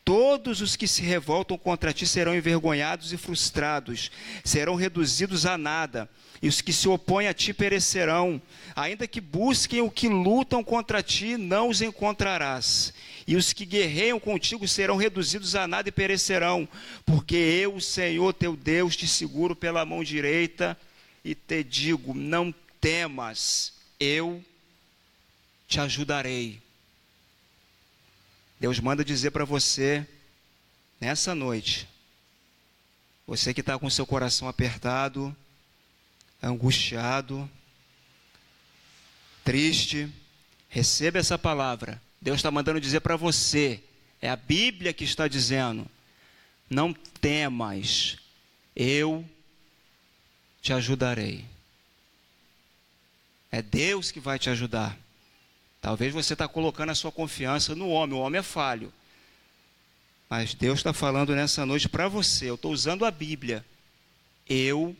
Todos os que se revoltam contra ti serão envergonhados e frustrados, serão reduzidos a nada, e os que se opõem a ti perecerão. Ainda que busquem o que lutam contra ti, não os encontrarás. E os que guerreiam contigo serão reduzidos a nada e perecerão, porque eu, o Senhor teu Deus, te seguro pela mão direita e te digo, não temas, eu te ajudarei. Deus manda dizer para você, nessa noite, você que está com seu coração apertado, angustiado, triste, receba essa palavra. Deus está mandando dizer para você, é a Bíblia que está dizendo, não temas, eu te ajudarei. É Deus que vai te ajudar. Talvez você está colocando a sua confiança no homem, o homem é falho. Mas Deus está falando nessa noite para você, eu estou usando a Bíblia. Eu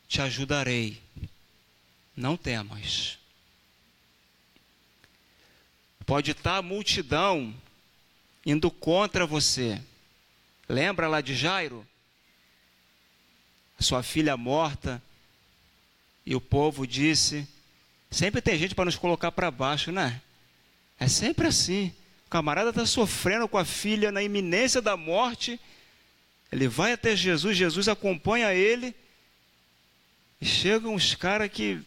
te ajudarei, não temas. Pode estar a multidão indo contra você. Lembra lá de Jairo? A sua filha morta, e o povo disse... Sempre tem gente para nos colocar para baixo, né? É sempre assim. O camarada está sofrendo com a filha na iminência da morte. Ele vai até Jesus, Jesus acompanha ele. E chegam uns caras que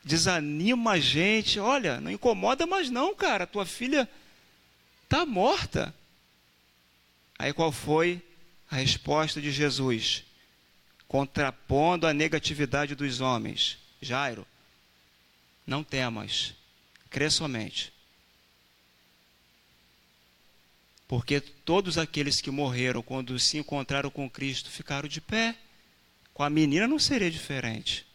desanimam a gente. Olha, não incomoda mais não, cara. Tua filha está morta. Aí qual foi a resposta de Jesus? Contrapondo a negatividade dos homens. Jairo, não temas, crê somente. Porque todos aqueles que morreram quando se encontraram com Cristo ficaram de pé. Com a menina não seria diferente.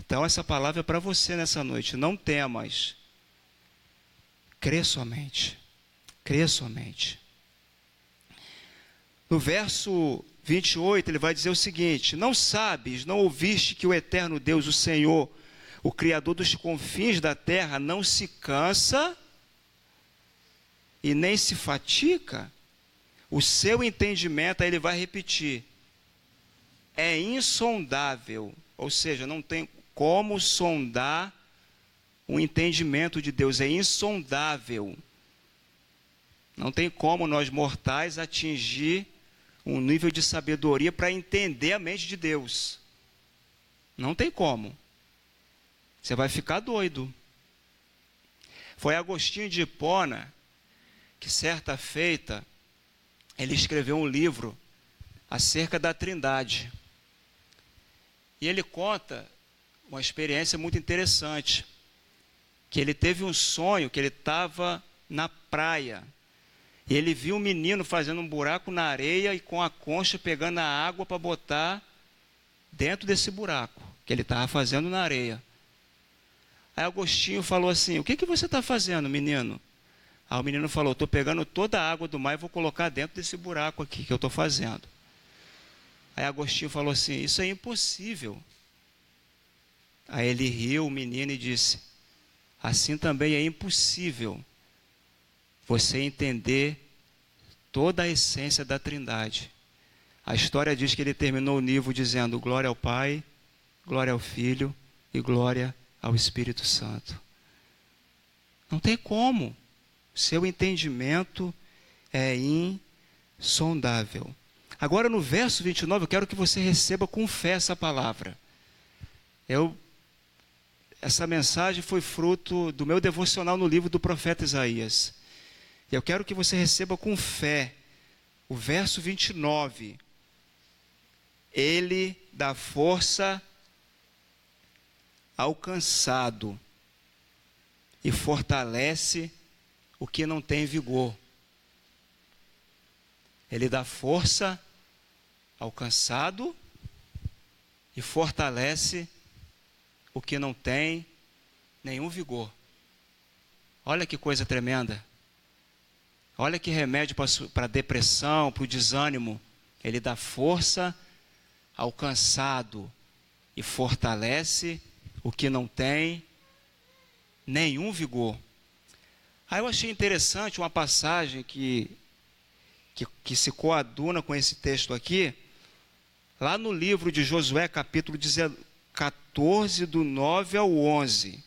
Então essa palavra é para você nessa noite. Não temas. Crê somente. Crê somente. No verso 28 ele vai dizer o seguinte: não sabes, não ouviste que o eterno Deus, o Senhor, o Criador dos confins da terra, não se cansa e nem se fatiga? O seu entendimento, aí ele vai repetir, é insondável. Ou seja, não tem como sondar o entendimento de Deus, é insondável. Não tem como nós mortais atingir um nível de sabedoria para entender a mente de Deus. Não tem como. Você vai ficar doido. Foi Agostinho de Hipona que, certa feita, ele escreveu um livro acerca da Trindade. E ele conta uma experiência muito interessante, que ele teve um sonho, que ele estava na praia, e ele viu um menino fazendo um buraco na areia e com a concha pegando a água para botar dentro desse buraco, que ele estava fazendo na areia. Aí Agostinho falou assim, o que você está fazendo, menino? Aí o menino falou, estou pegando toda a água do mar e vou colocar dentro desse buraco aqui que eu estou fazendo. Aí Agostinho falou assim, isso é impossível. Aí ele riu, o menino, e disse, assim também é impossível você entender toda a essência da Trindade. A história diz que ele terminou o livro dizendo, glória ao Pai, glória ao Filho e glória ao Espírito Santo. Não tem como. Seu entendimento é insondável. Agora no verso 29, eu quero que você receba com fé essa palavra. Essa mensagem foi fruto do meu devocional no livro do profeta Isaías. E eu quero que você receba com fé o verso 29. Ele dá força ao cansado e fortalece o que não tem vigor. Ele dá força ao cansado e fortalece o que não tem nenhum vigor. Olha que coisa tremenda. Olha que remédio para a depressão, para o desânimo. Ele dá força ao cansado e fortalece o que não tem nenhum vigor. Aí eu achei interessante uma passagem que se coaduna com esse texto aqui, lá no livro de Josué, capítulo 14, do 9 ao 11.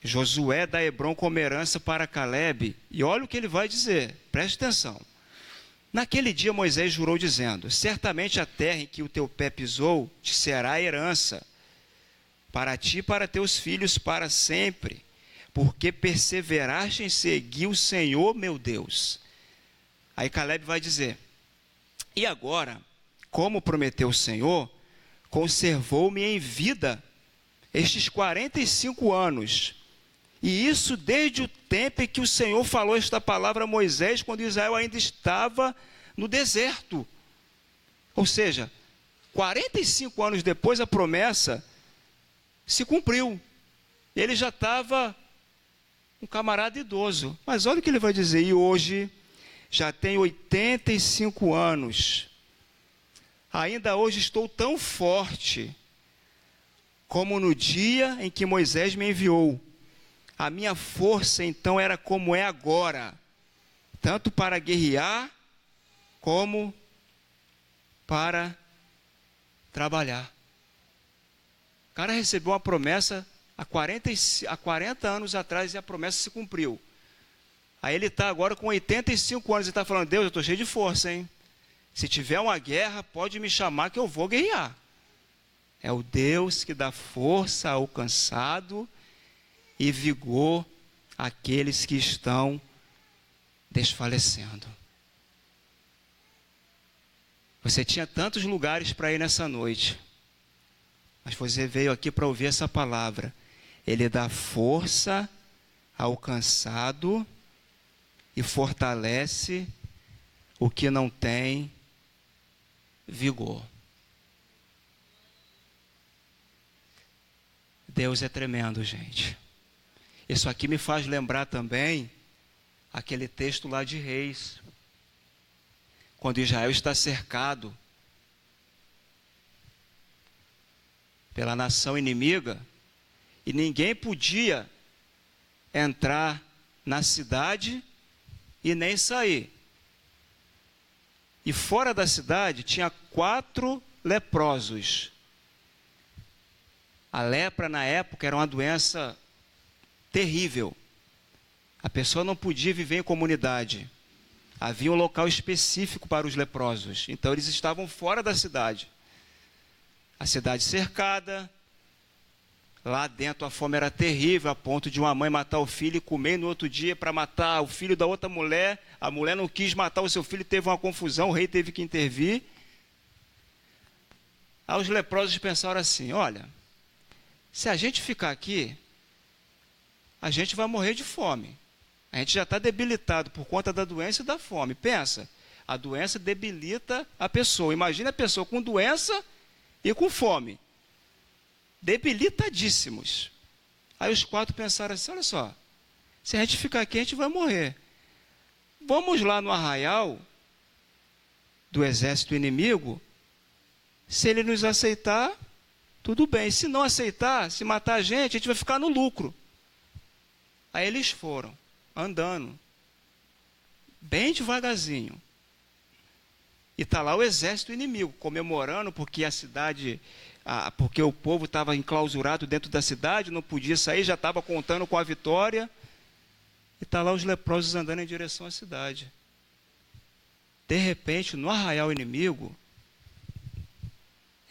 Josué dá Hebrom como herança para Calebe, e olha o que ele vai dizer, preste atenção. Naquele dia Moisés jurou dizendo: certamente a terra em que o teu pé pisou te será herança, para ti e para teus filhos para sempre, porque perseveraste em seguir o Senhor meu Deus. Aí Calebe vai dizer: e agora, como prometeu o Senhor, conservou-me em vida estes 45 anos, e isso desde o tempo em que o Senhor falou esta palavra a Moisés, quando Israel ainda estava no deserto. Ou seja, 45 anos depois a promessa se cumpriu. Ele já estava um camarada idoso. Mas olha o que ele vai dizer: e hoje já tenho 85 anos. Ainda hoje estou tão forte como no dia em que Moisés me enviou. A minha força então era como é agora, tanto para guerrear como para trabalhar. O cara recebeu uma promessa há 40 anos atrás e a promessa se cumpriu. Aí ele está agora com 85 anos e está falando: Deus, eu estou cheio de força, hein? Se tiver uma guerra, pode me chamar que eu vou guerrear. É o Deus que dá força ao cansado e vigor àqueles que estão desfalecendo. Você tinha tantos lugares para ir nessa noite, mas você veio aqui para ouvir essa palavra. Ele dá força ao cansado e fortalece o que não tem vigor. Deus é tremendo, gente. Isso aqui me faz lembrar também aquele texto lá de Reis, quando Israel está cercado pela nação inimiga e ninguém podia entrar na cidade e nem sair. E fora da cidade tinha 4 leprosos. A lepra na época era uma doença terrível. A pessoa não podia viver em comunidade. Havia um local específico para os leprosos. Então eles estavam fora da cidade. A cidade cercada. Lá dentro a fome era terrível, a ponto de uma mãe matar o filho e comer no outro dia para matar o filho da outra mulher. A mulher não quis matar o seu filho, teve uma confusão, o rei teve que intervir. Aí os leprosos pensaram assim: olha, se a gente ficar aqui, a gente vai morrer de fome. A gente já está debilitado por conta da doença e da fome. Pensa, a doença debilita a pessoa. Imagina a pessoa com doença e com fome. Debilitadíssimos. Aí os 4 pensaram assim: olha só, se a gente ficar aqui, a gente vai morrer. Vamos lá no arraial do exército inimigo. Se ele nos aceitar, tudo bem. Se não aceitar, se matar a gente vai ficar no lucro. Aí eles foram, andando, bem devagarzinho. E está lá o exército inimigo, comemorando porque a cidade, porque o povo estava enclausurado dentro da cidade, não podia sair, já estava contando com a vitória. E está lá os leprosos andando em direção à cidade. De repente, no arraial inimigo,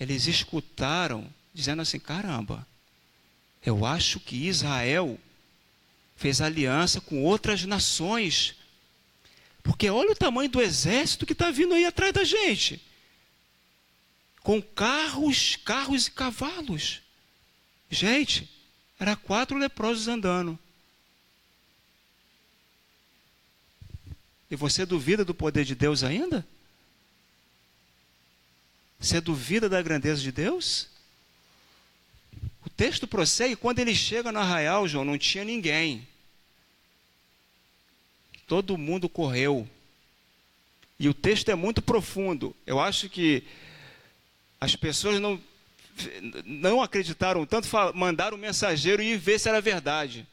eles escutaram, dizendo assim: caramba, eu acho que Israel fez aliança com outras nações, porque olha o tamanho do exército que está vindo aí atrás da gente, com carros e cavalos. Gente, era 4 leprosos andando. E você duvida do poder de Deus ainda? Você duvida da grandeza de Deus? O texto prossegue, quando ele chega no arraial, João, não tinha ninguém. Todo mundo correu. E o texto é muito profundo. Eu acho que as pessoas não acreditaram tanto, mandaram um mensageiro ir ver se era verdade.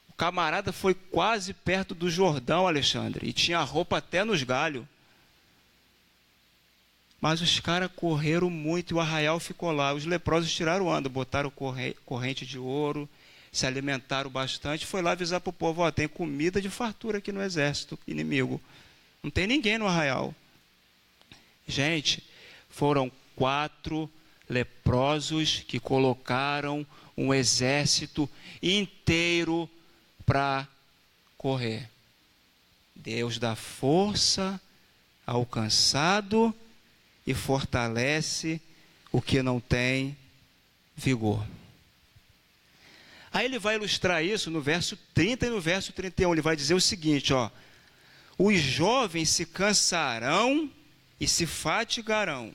O camarada foi quase perto do Jordão, Alexandre, e tinha roupa até nos galhos. Mas os caras correram muito e o arraial ficou lá. Os leprosos tiraram onda, botaram corrente de ouro, se alimentaram bastante. Foi lá avisar para o povo, ó, tem comida de fartura aqui no exército inimigo. Não tem ninguém no arraial. Gente, foram 4 leprosos que colocaram um exército inteiro para correr. Deus dá força ao cansado e fortalece o que não tem vigor. Aí ele vai ilustrar isso no verso 30 e no verso 31. Ele vai dizer o seguinte, ó: os jovens se cansarão e se fatigarão,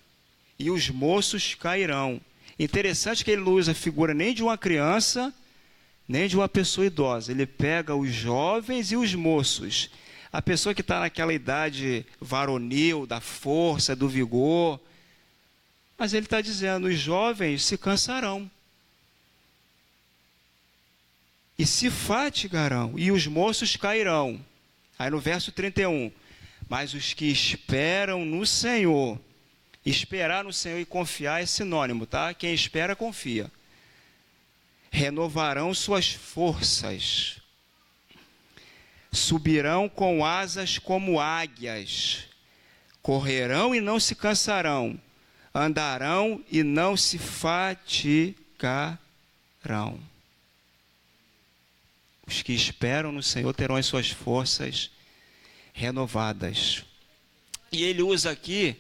e os moços cairão. Interessante que ele não usa a figura nem de uma criança, nem de uma pessoa idosa. Ele pega os jovens e os moços. A pessoa que está naquela idade varonil, da força, do vigor. Mas ele está dizendo, os jovens se cansarão. E se fatigarão, e os moços cairão. Aí no verso 31, mas os que esperam no Senhor, esperar no Senhor e confiar é sinônimo, tá? Quem espera, confia. Renovarão suas forças, subirão com asas como águias, correrão e não se cansarão, andarão e não se fatigarão. Os que esperam no Senhor terão as suas forças renovadas. E ele usa aqui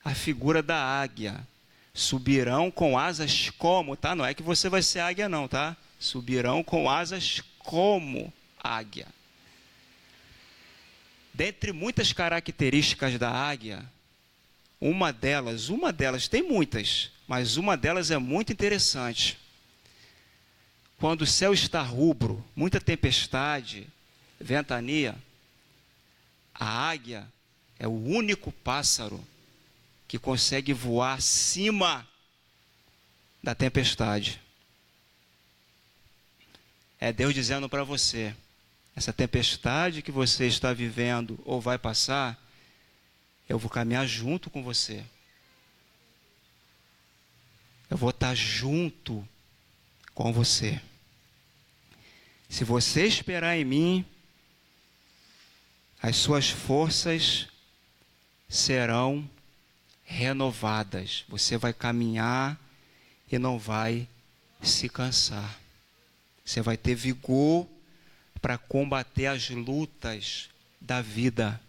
a figura da águia. Subirão com asas como, tá? Não é que você vai ser águia não, tá? Subirão com asas como águia. Dentre muitas características da águia, uma delas, tem muitas, mas uma delas é muito interessante. Quando o céu está rubro, muita tempestade, ventania, a águia é o único pássaro que consegue voar acima da tempestade. É Deus dizendo para você, essa tempestade que você está vivendo ou vai passar, eu vou caminhar junto com você. Eu vou estar junto com você. Se você esperar em mim, as suas forças serão renovadas. Você vai caminhar e não vai se cansar. Você vai ter vigor para combater as lutas da vida.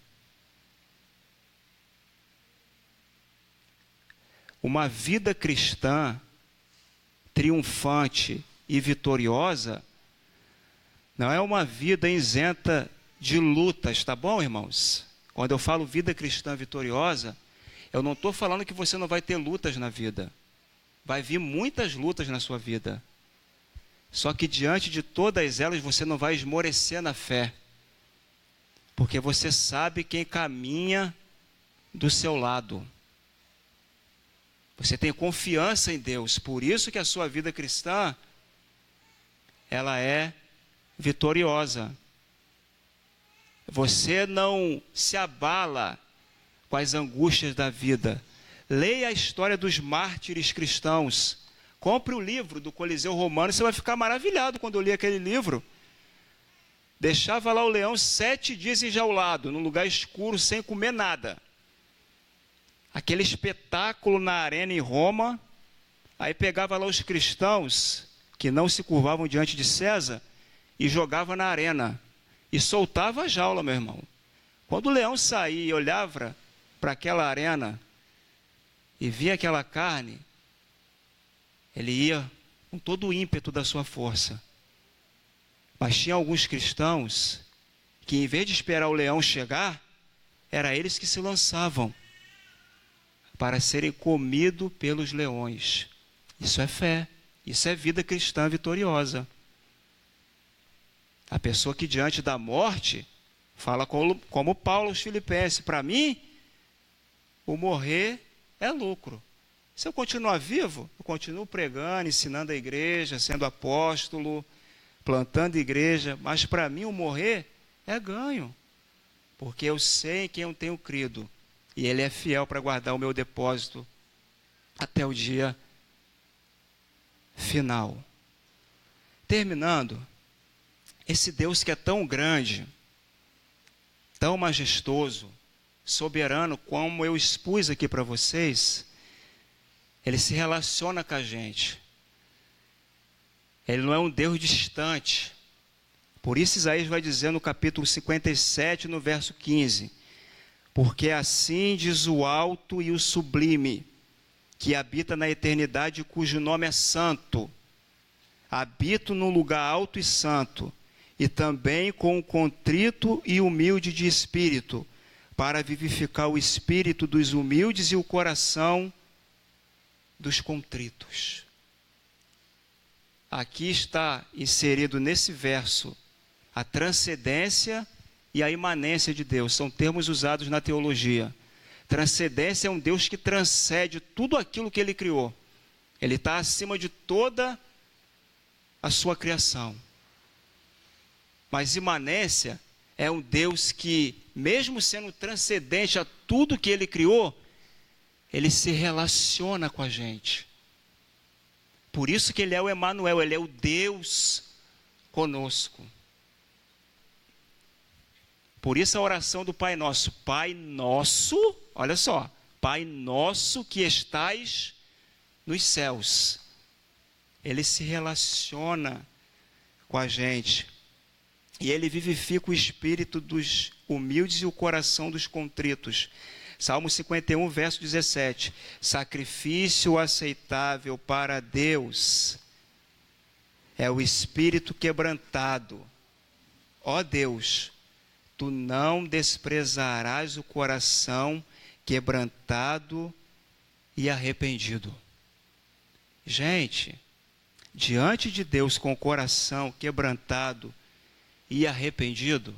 Uma vida cristã triunfante e vitoriosa não é uma vida isenta de lutas, tá bom, irmãos? Quando eu falo vida cristã vitoriosa, eu não estou falando que você não vai ter lutas na vida. Vai vir muitas lutas na sua vida. Só que diante de todas elas você não vai esmorecer na fé. Porque você sabe quem caminha do seu lado. Você tem confiança em Deus. Por isso que a sua vida cristã, ela é vitoriosa. Você não se abala com as angústias da vida. Leia a história dos mártires cristãos. Compre o livro do Coliseu Romano, você vai ficar maravilhado quando eu li aquele livro. Deixava lá o leão 7 dias enjaulado, num lugar escuro, sem comer nada. Aquele espetáculo na arena em Roma. Aí pegava lá os cristãos, que não se curvavam diante de César, e jogava na arena. E soltava a jaula, meu irmão. Quando o leão saía e olhava para aquela arena, e via aquela carne, ele ia com todo o ímpeto da sua força. Mas tinha alguns cristãos que em vez de esperar o leão chegar, era eles que se lançavam para serem comidos pelos leões. Isso é fé, isso é vida cristã vitoriosa. A pessoa que diante da morte fala como Paulo aos Filipenses: para mim, o morrer é lucro. Se eu continuar vivo, eu continuo pregando, ensinando a igreja, sendo apóstolo, plantando igreja, mas para mim o morrer é ganho, porque eu sei em quem eu tenho crido, e Ele é fiel para guardar o meu depósito até o dia final. Terminando, esse Deus que é tão grande, tão majestoso, soberano, como eu expus aqui para vocês, Ele se relaciona com a gente. Ele não é um Deus distante. Por isso Isaías vai dizer no capítulo 57, no verso 15: porque assim diz o alto e o sublime, que habita na eternidade, cujo nome é santo. Habito num lugar alto e santo, e também com o contrito e humilde de espírito, para vivificar o espírito dos humildes e o coração dos contritos. Aqui está inserido nesse verso a transcendência e a imanência de Deus. São termos usados na teologia. Transcendência é um Deus que transcende tudo aquilo que Ele criou. Ele está acima de toda a sua criação. Mas imanência é um Deus que, mesmo sendo transcendente a tudo que Ele criou, Ele se relaciona com a gente. Por isso que Ele é o Emanuel, Ele é o Deus conosco. Por isso a oração do Pai Nosso. Pai Nosso, olha só, Pai Nosso que estais nos céus. Ele se relaciona com a gente. E Ele vivifica o espírito dos humildes e o coração dos contritos. Salmo 51, verso 17. Sacrifício aceitável para Deus é o espírito quebrantado. Ó Deus, Tu não desprezarás o coração quebrantado e arrependido. Gente, diante de Deus com o coração quebrantado e arrependido,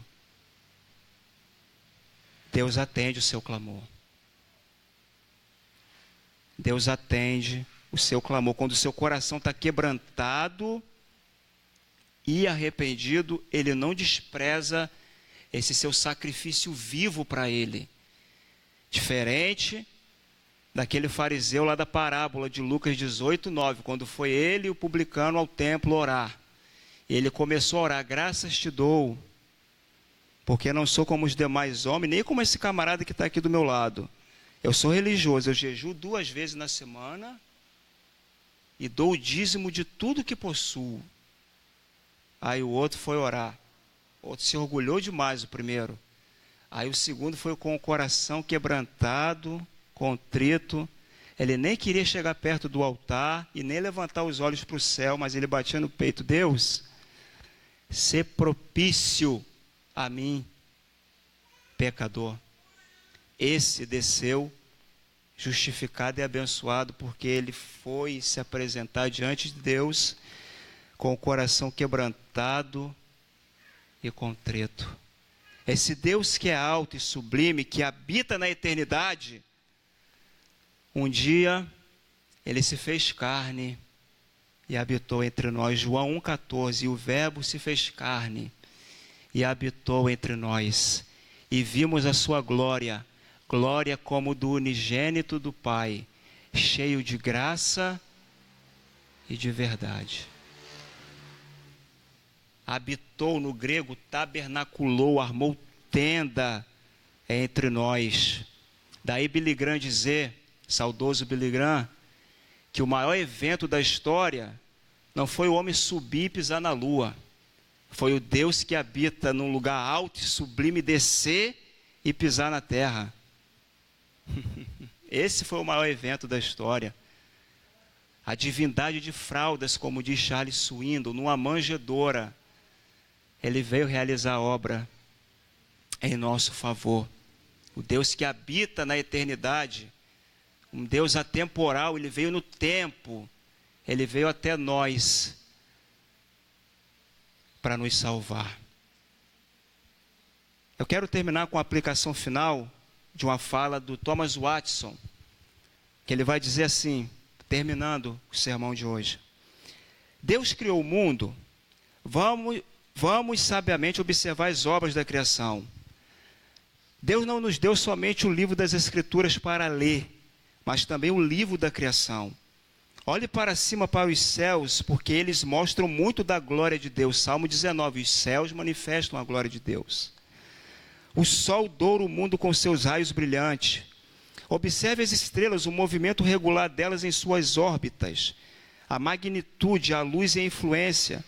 Deus atende o seu clamor. Deus atende o seu clamor. Quando o seu coração está quebrantado e arrependido, Ele não despreza esse seu sacrifício vivo para Ele. Diferente daquele fariseu lá da parábola de Lucas 18, 9, quando foi ele e o publicano ao templo orar. Ele começou a orar: graças te dou, porque não sou como os demais homens, nem como esse camarada que está aqui do meu lado. Eu sou religioso, eu jejuo 2 vezes na semana e dou o dízimo de tudo que possuo. Aí o outro foi orar. O outro se orgulhou demais, o primeiro. Aí o segundo foi com o coração quebrantado, contrito. Ele nem queria chegar perto do altar e nem levantar os olhos para o céu, mas ele batia no peito: Deus, sê propício a mim, pecador. Esse desceu justificado e abençoado, porque ele foi se apresentar diante de Deus com o coração quebrantado e contrito. Esse Deus que é alto e sublime, que habita na eternidade, um dia Ele se fez carne e habitou entre nós. João 1,14, e o Verbo se fez carne e habitou entre nós. E vimos a sua glória, glória como do unigênito do Pai, cheio de graça e de verdade. Habitou, no grego, tabernaculou, armou tenda entre nós. Daí Billy Graham dizer, saudoso Billy Graham, que o maior evento da história não foi o homem subir e pisar na lua. Foi o Deus que habita num lugar alto e sublime descer e pisar na terra. Esse foi o maior evento da história. A divindade de fraldas, como diz Charles Swindoll, numa manjedoura, ele veio realizar a obra em nosso favor. O Deus que habita na eternidade, um Deus atemporal, ele veio no tempo, ele veio até nós para nos salvar. Eu quero terminar com a aplicação final de uma fala do Thomas Watson, que ele vai dizer assim, terminando o sermão de hoje: Deus criou o mundo, vamos sabiamente observar as obras da criação. Deus não nos deu somente o livro das Escrituras para ler, mas também o livro da criação. Olhe para cima para os céus, porque eles mostram muito da glória de Deus. Salmo 19, os céus manifestam a glória de Deus. O sol doura o mundo com seus raios brilhantes. Observe as estrelas, o movimento regular delas em suas órbitas, a magnitude, a luz e a influência.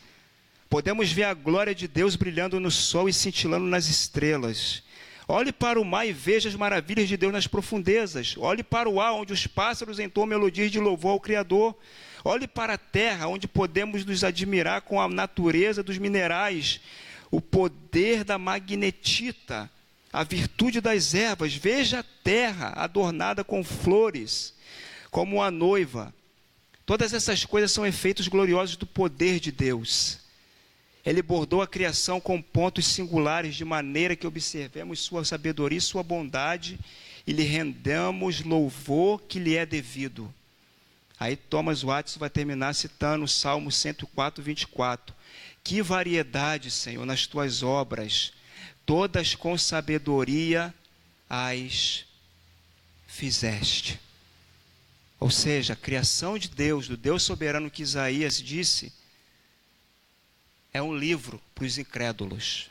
Podemos ver a glória de Deus brilhando no sol e cintilando nas estrelas. Olhe para o mar e veja as maravilhas de Deus nas profundezas. Olhe para o ar, onde os pássaros entoam melodias de louvor ao Criador. Olhe para a terra, onde podemos nos admirar com a natureza dos minerais, o poder da magnetita, a virtude das ervas. Veja a terra adornada com flores, como uma noiva. Todas essas coisas são efeitos gloriosos do poder de Deus. Ele bordou a criação com pontos singulares, de maneira que observemos sua sabedoria e sua bondade e lhe rendamos louvor que lhe é devido. Aí Thomas Watson vai terminar citando o Salmo 104, 24. Que variedade, Senhor, nas tuas obras, todas com sabedoria as fizeste. Ou seja, a criação de Deus, do Deus soberano que Isaías disse, é um livro para os incrédulos.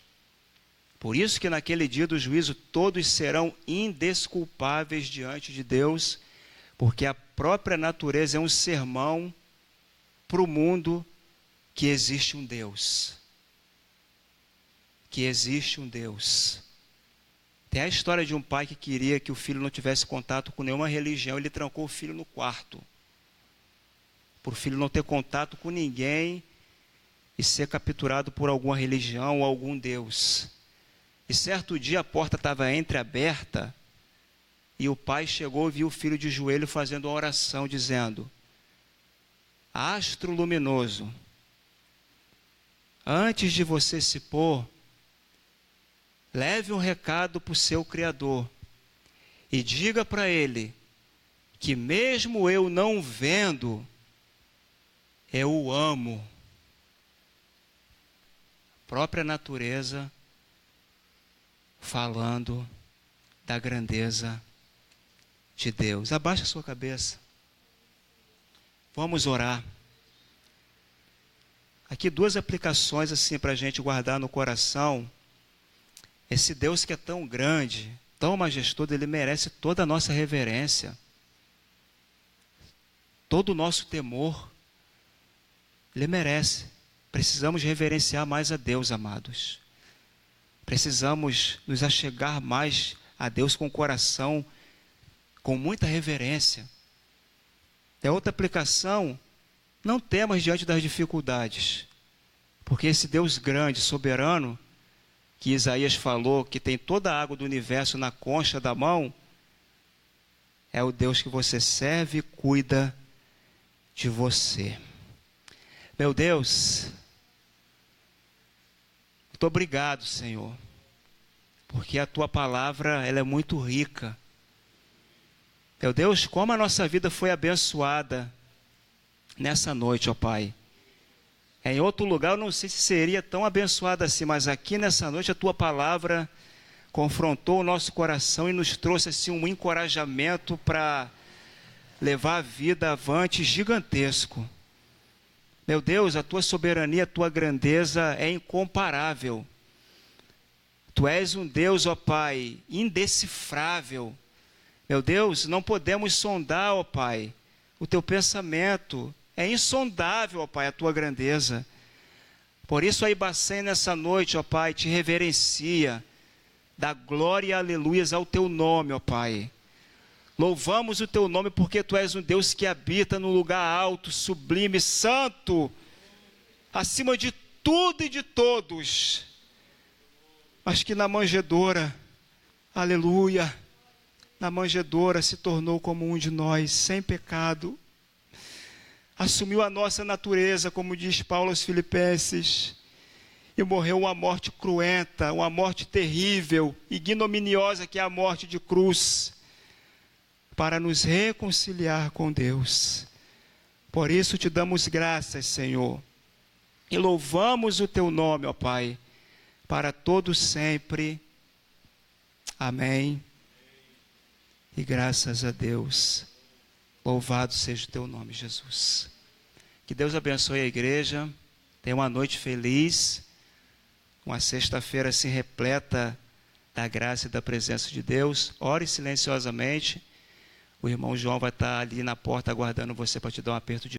Por isso que naquele dia do juízo todos serão indesculpáveis diante de Deus, porque a própria natureza é um sermão para o mundo que existe um Deus. Que existe um Deus. Tem a história de um pai que queria que o filho não tivesse contato com nenhuma religião, ele trancou o filho no quarto, para o filho não ter contato com ninguém e ser capturado por alguma religião ou algum Deus. E certo dia a porta estava entreaberta e o pai chegou e viu o filho de joelho fazendo uma oração, dizendo: Astro luminoso, antes de você se pôr, leve um recado para o seu Criador e diga para ele que mesmo eu não vendo, eu o amo. A própria natureza falando da grandeza de Deus. Abaixa a sua cabeça. Vamos orar. Aqui duas aplicações assim para a gente guardar no coração. Esse Deus que é tão grande, tão majestoso, ele merece toda a nossa reverência, todo o nosso temor. Ele merece. Precisamos reverenciar mais a Deus, amados. Precisamos nos achegar mais a Deus com o coração, com muita reverência. É outra aplicação, não temas diante das dificuldades, porque esse Deus grande, soberano, que Isaías falou, que tem toda a água do universo na concha da mão, é o Deus que você serve e cuida de você. Meu Deus, muito obrigado, Senhor, porque a Tua palavra ela é muito rica. Meu Deus, como a nossa vida foi abençoada nessa noite, ó Pai. Em outro lugar eu não sei se seria tão abençoada assim, mas aqui nessa noite a Tua palavra confrontou o nosso coração e nos trouxe assim um encorajamento para levar a vida avante gigantesco. Meu Deus, a Tua soberania, a Tua grandeza é incomparável. Tu és um Deus, ó Pai, indecifrável. Meu Deus, não podemos sondar, ó Pai, o Teu pensamento. É insondável, ó Pai, a Tua grandeza. Por isso a Ibacém nessa noite, ó Pai, te reverencia. Dá glória e aleluias ao Teu nome, ó Pai. Louvamos o Teu nome porque Tu és um Deus que habita no lugar alto, sublime, santo, acima de tudo e de todos. mas que na manjedoura, aleluia, na manjedoura se tornou como um de nós, sem pecado, assumiu a nossa natureza, como diz Paulo aos Filipenses, e morreu uma morte cruenta, uma morte terrível, ignominiosa, que é a morte de cruz, para nos reconciliar com Deus. Por isso te damos graças, Senhor, e louvamos o teu nome, ó Pai, para todos sempre. Amém. E graças a Deus. Louvado seja o teu nome, Jesus. Que Deus abençoe a igreja. Tenha uma noite feliz. Uma sexta-feira assim repleta da graça e da presença de Deus. Ore silenciosamente. O irmão João vai estar ali na porta aguardando você para te dar um aperto de